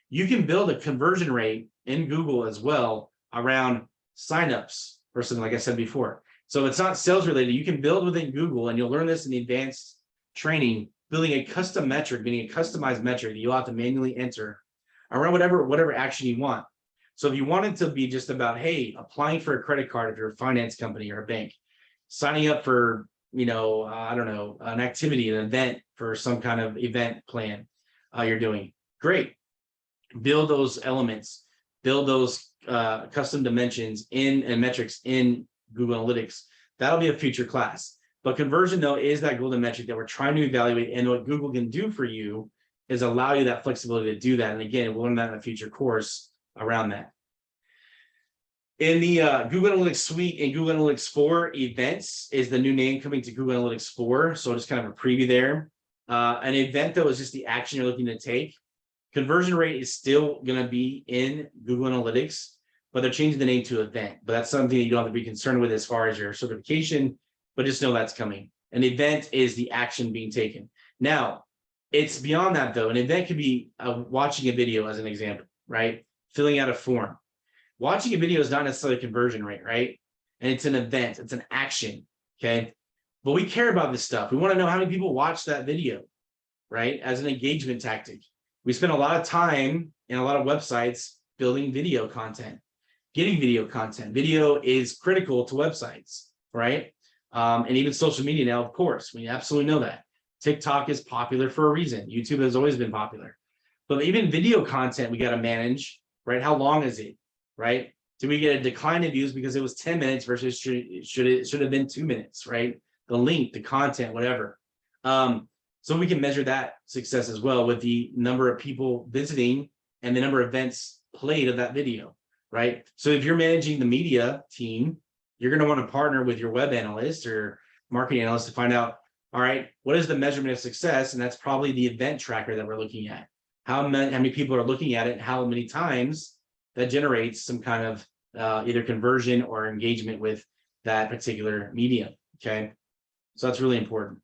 You can build a conversion rate in Google as well around signups or something, like I said before. So it's not sales related. You can build within Google, and you'll learn this in the advanced training, building a custom metric, meaning a customized metric that you'll have to manually enter around whatever action you want. So if you want it to be just about, hey, applying for a credit card if you're a finance company or a bank, signing up for, I don't know, an activity, an event for some kind of event plan you're doing, great. Build those elements, build those custom dimensions and metrics in Google Analytics. That'll be a future class. But conversion, though, is that golden metric that we're trying to evaluate. And what Google can do for you is allow you that flexibility to do that. And again, we'll learn that in a future course around that. In the Google Analytics Suite and Google Analytics 4, events is the new name coming to Google Analytics 4. So just kind of a preview there. An event, though, is just the action you're looking to take. Conversion rate is still going to be in Google Analytics, but they're changing the name to event. But that's something that you don't have to be concerned with as far as your certification, but just know that's coming. An event is the action being taken. Now, it's beyond that, though. An event could be watching a video as an example, right? Filling out a form. Watching a video is not necessarily a conversion rate, right? And it's an event, it's an action, okay? But we care about this stuff. We want to know how many people watch that video, right? As an engagement tactic. We spend a lot of time in a lot of websites building video content, getting video content. Video is critical to websites, right? And even social media now, of course, we absolutely know that. TikTok is popular for a reason. YouTube has always been popular. But even video content, we got to manage, right? How long is it, right? Do we get a decline in views because it was 10 minutes versus should have been 2 minutes, right? The link, the content, whatever. So we can measure that success as well with the number of people visiting and the number of events played of that video, right? So if you're managing the media team, you're going to want to partner with your web analyst or marketing analyst to find out, all right, what is the measurement of success? And that's probably the event tracker that we're looking at. How many people are looking at it, how many times that generates some kind of either conversion or engagement with that particular medium, okay? So that's really important.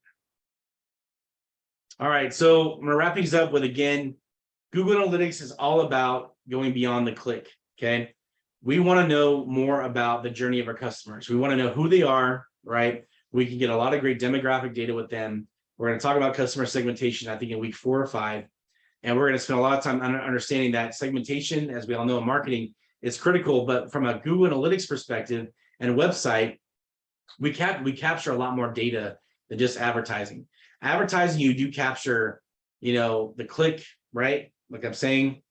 All right, so I'm gonna wrap things up with, again, Google Analytics is all about going beyond the click, okay? We wanna know more about the journey of our customers. We wanna know who they are, right? We can get a lot of great demographic data with them. We're gonna talk about customer segmentation, I think in week 4 or 5. And we're gonna spend a lot of time understanding that segmentation, as we all know in marketing, is critical, but from a Google Analytics perspective and a website, we capture a lot more data than just advertising. Advertising, you do capture, the click, right? Like I'm saying,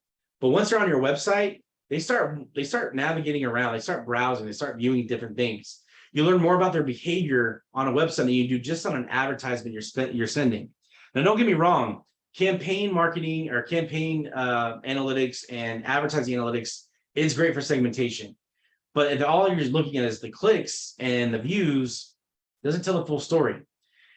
but once they're on your website, they start navigating around, they start browsing, they start viewing different things. You learn more about their behavior on a website than you do just on an advertisement you're sending. Now, don't get me wrong, campaign marketing or campaign analytics and advertising analytics is great for segmentation. But if all you're looking at is the clicks and the views, it doesn't tell the full story.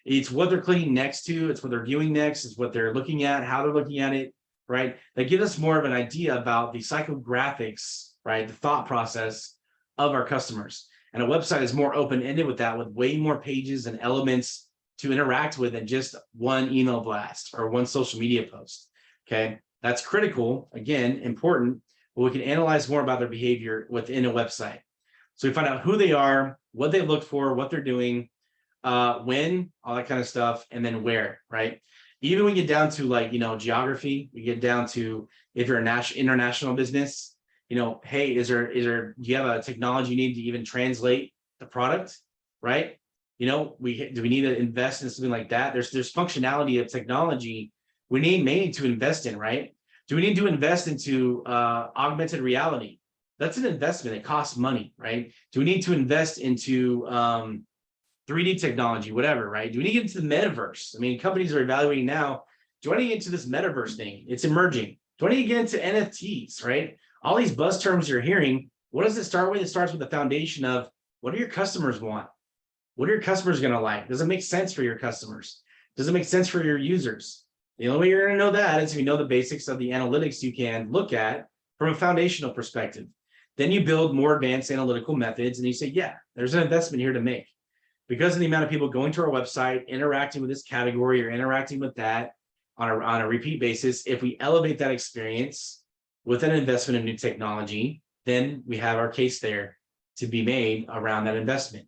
It's what they're clicking next to, it's what they're viewing next, it's what they're looking at, how they're looking at it, right? That gives us more of an idea about the psychographics, right? The thought process of our customers. And a website is more open-ended with that, with way more pages and elements to interact with than just one email blast or one social media post, okay? That's critical, again, important, but we can analyze more about their behavior within a website. So we find out who they are, what they look for, what they're doing, when, all that kind of stuff, and then where, right? Even when we get down to geography, we get down to if you're an international business, hey, do you have a technology you need to even translate the product, right? Do we need to invest in something like that? There's functionality of technology we may need to invest in, right? Do we need to invest into augmented reality? That's an investment. It costs money, right? Do we need to invest into 3D technology, whatever, right? Do we need to get into the metaverse? I mean, companies are evaluating now, do I need to get into this metaverse thing? It's emerging. Do I need to get into NFTs, right? All these buzz terms you're hearing, what does it start with? It starts with the foundation of what do your customers want? What are your customers going to like? Does it make sense for your customers? Does it make sense for your users? The only way you're going to know that is if you know the basics of the analytics you can look at from a foundational perspective. Then you build more advanced analytical methods and you say, yeah, there's an investment here to make. Because of the amount of people going to our website, interacting with this category or interacting with that on a repeat basis, if we elevate that experience with an investment in new technology, then we have our case there to be made around that investment.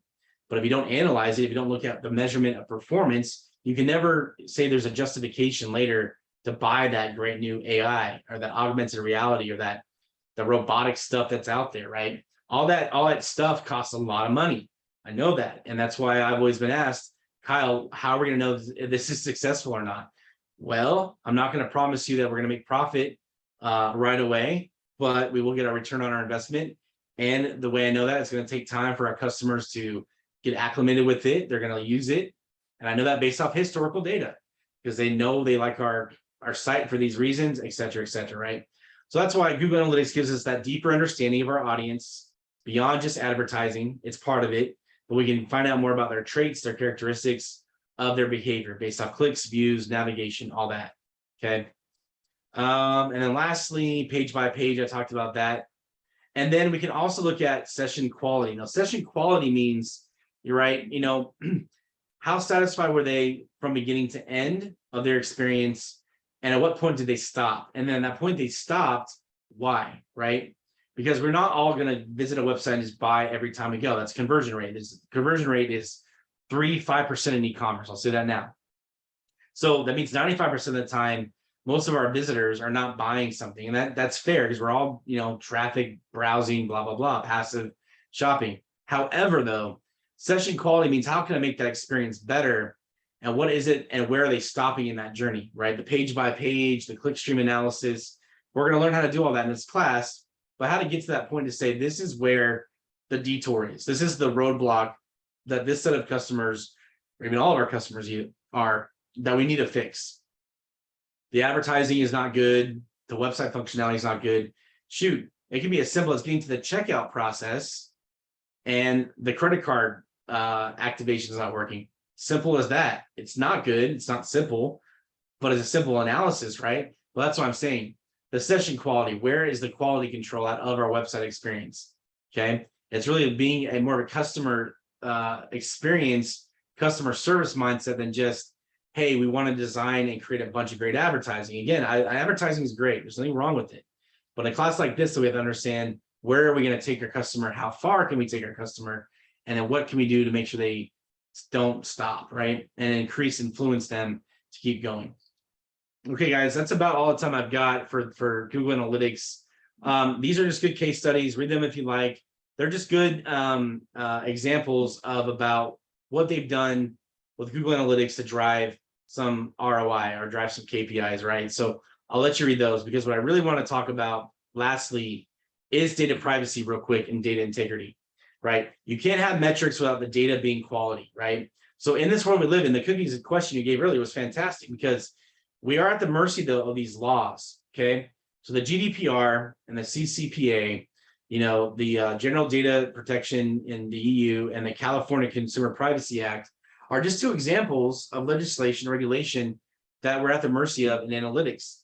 But if you don't analyze it, if you don't look at the measurement of performance, you can never say there's a justification later to buy that great new AI or that augmented reality or that the robotic stuff that's out there, right? All that stuff costs a lot of money. I know that. And that's why I've always been asked, Kyle, how are we going to know if this is successful or not? Well, I'm not going to promise you that we're going to make profit right away, but we will get a return on our investment. And the way I know that, it's going to take time for our customers to get acclimated with it. They're going to use it. And I know that based off historical data, because they know they like our site for these reasons, et cetera, right? So that's why Google Analytics gives us that deeper understanding of our audience beyond just advertising. It's part of it, but we can find out more about their traits, their characteristics of their behavior based off clicks, views, navigation, all that. Okay. And then lastly, page by page, I talked about that. And then we can also look at session quality. Now, session quality means, you're right, how satisfied were they from beginning to end of their experience? And at what point did they stop? And then at that point they stopped, why, right? Because we're not all going to visit a website and just buy every time we go. That's conversion rate. Conversion rate is 3-5% in e-commerce. I'll say that now. So that means 95% of the time, most of our visitors are not buying something. And that's fair because we're all, traffic, browsing, blah, blah, blah, passive shopping. However, though, session quality means how can I make that experience better? And what is it? And where are they stopping in that journey, right? The page by page, the clickstream analysis. We're going to learn how to do all that in this class, but how to get to that point to say, this is where the detour is. This is the roadblock that this set of customers, or even all of our customers are, that we need to fix. The advertising is not good. The website functionality is not good. Shoot, it can be as simple as getting to the checkout process and the credit card activation is not working. Simple as that. It's not good. It's not simple, but it's a simple analysis, right? Well, that's what I'm saying. The session quality, where is the quality control out of our website experience? Okay. It's really being a more of a customer experience, customer service mindset than just, hey, we want to design and create a bunch of great advertising. Again, advertising is great. There's nothing wrong with it. But in a class like this, so we have to understand, where are we going to take our customer? How far can we take our customer? And then what can we do to make sure they don't stop, right? And influence them to keep going. Okay, guys, that's about all the time I've got for Google Analytics. These are just good case studies. Read them if you like. They're just good examples of about what they've done with Google Analytics to drive some ROI or drive some KPIs, right? So I'll let you read those, because what I really want to talk about lastly is data privacy real quick and data integrity, right? You can't have metrics without the data being quality, right? So in this world we live in, the cookies question you gave earlier was fantastic, because we are at the mercy though of these laws, okay? So the GDPR and the CCPA, the General Data Protection in the EU and the California Consumer Privacy Act are just two examples of legislation, regulation that we're at the mercy of in analytics.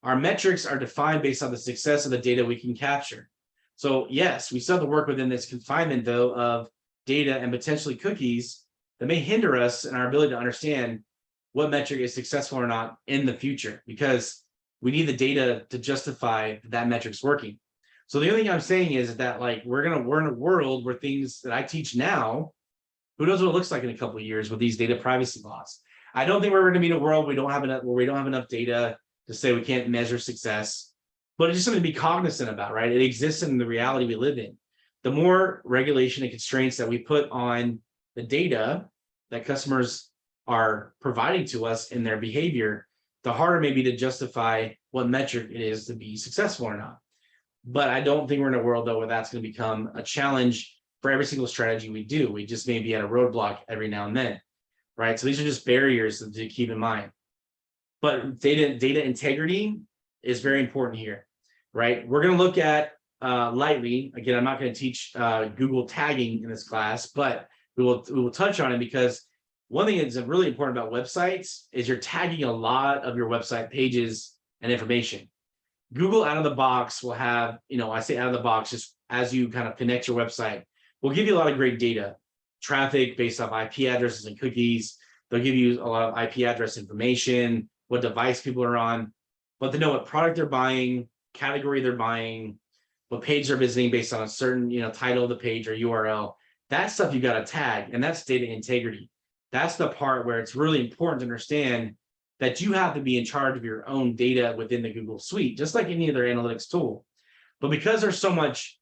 Our metrics are defined based on the success of the data we can capture. So yes, we still have to work within this confinement though of data and potentially cookies that may hinder us in our ability to understand what metric is successful or not in the future, because we need the data to justify that metric's working. So the only thing I'm saying is that we're in a world where things that I teach now, who knows what it looks like in a couple of years with these data privacy laws. I don't think we're going to be in a world where we don't have enough data to say we can't measure success, but it's just something to be cognizant about, right? It exists in the reality we live in. The more regulation and constraints that we put on the data that customers are providing to us in their behavior, the harder maybe to justify what metric it is to be successful or not. But I don't think we're in a world though where that's going to become a challenge for every single strategy we do. We just may be at a roadblock every now and then, right? So these are just barriers to keep in mind. But data integrity is very important here, right? We're going to look at lightly. Again, I'm not going to teach Google tagging in this class, but we will touch on it, because one thing that's really important about websites is you're tagging a lot of your website pages and information. Google out of the box will have, I say out of the box, just as you kind of connect your website, will give you a lot of great data, traffic based off IP addresses and cookies. They'll give you a lot of IP address information, what device people are on, but they know what product they're buying, category they're buying, what page they're visiting based on a certain, title of the page or URL. That stuff you got to tag, and that's data integrity. That's the part where it's really important to understand that you have to be in charge of your own data within the Google Suite, just like any other analytics tool. But because there's so much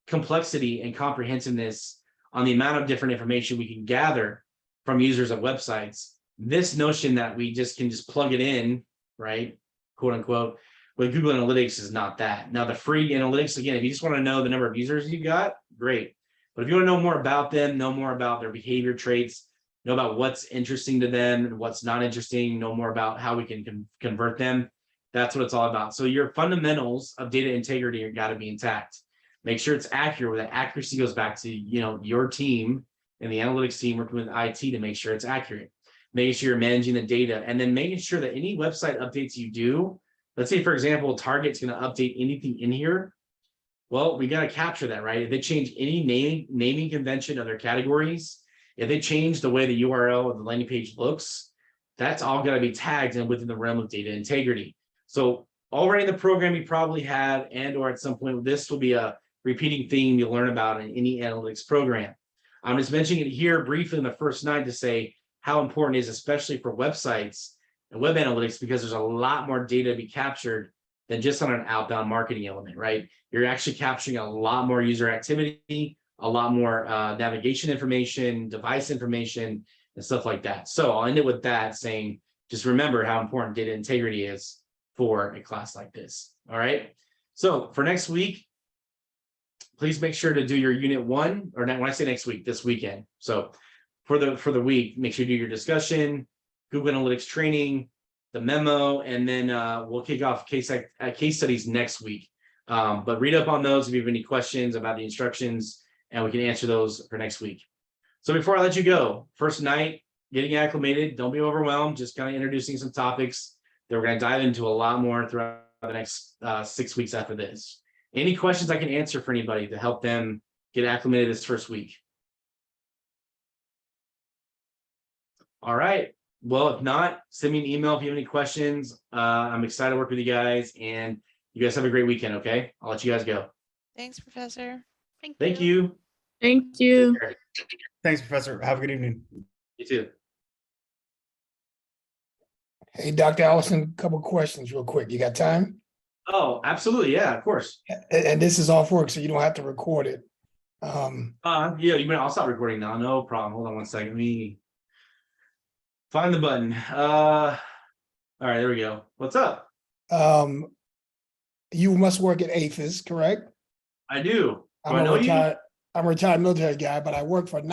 complexity and comprehensiveness on the amount of different information we can gather from users of websites, this notion that we can plug it in, right, quote unquote, with Google Analytics is not that. Now, the free analytics, again, if you just want to know the number of users you got, great. But if you want to know more about them, know more about their behavior traits, know about what's interesting to them and what's not interesting, know more about how we can convert them, that's what it's all about. So your fundamentals of data integrity are got to be intact. Make sure it's accurate. That accuracy goes back to, your team and the analytics team working with IT to make sure it's accurate. Making sure you're managing the data, and then making sure that any website updates you do, let's say, for example, Target's going to update anything in here. Well, we got to capture that, right? If they change any naming convention of their categories, if they change the way the URL of the landing page looks, that's all got to be tagged and within the realm of data integrity. So already in the program you probably have, and or at some point, this will be a repeating theme you'll learn about in any analytics program. I'm just mentioning it here briefly in the first night to say how important it is, especially for websites and web analytics, because there's a lot more data to be captured than just on an outbound marketing element, right? You're actually capturing a lot more user activity, a lot more navigation information, device information, and stuff like that. So I'll end it with that, saying, just remember how important data integrity is for a class like this. All right. So for next week, please make sure to do your unit 1, or when I say next week, this weekend. So for the week, make sure you do your discussion, Google Analytics training, the memo, and then we'll kick off case studies next week. But read up on those if you have any questions about the instructions, and we can answer those for next week. So before I let you go, first night, getting acclimated, don't be overwhelmed, just kind of introducing some topics that we're going to dive into a lot more throughout the next 6 weeks after this. Any questions I can answer for anybody to help them get acclimated this first week? All right. Well, if not, send me an email if you have any questions. I'm excited to work with you guys, and you guys have a great weekend, okay? I'll let you guys go. Thanks, Professor. Thank you. Thank you. Take care. Thanks, Professor. Have a good evening. You too. Hey, Dr. Allison, couple questions real quick. You got time? Oh, absolutely. Yeah, of course. And this is off work, so you don't have to record it. Yeah, I'll stop recording now. No problem. Hold on one second. Let me find the button. All right, there we go. What's up? You must work at APHIS, correct? I do. Do I I'm know you? a retired military guy, but I work for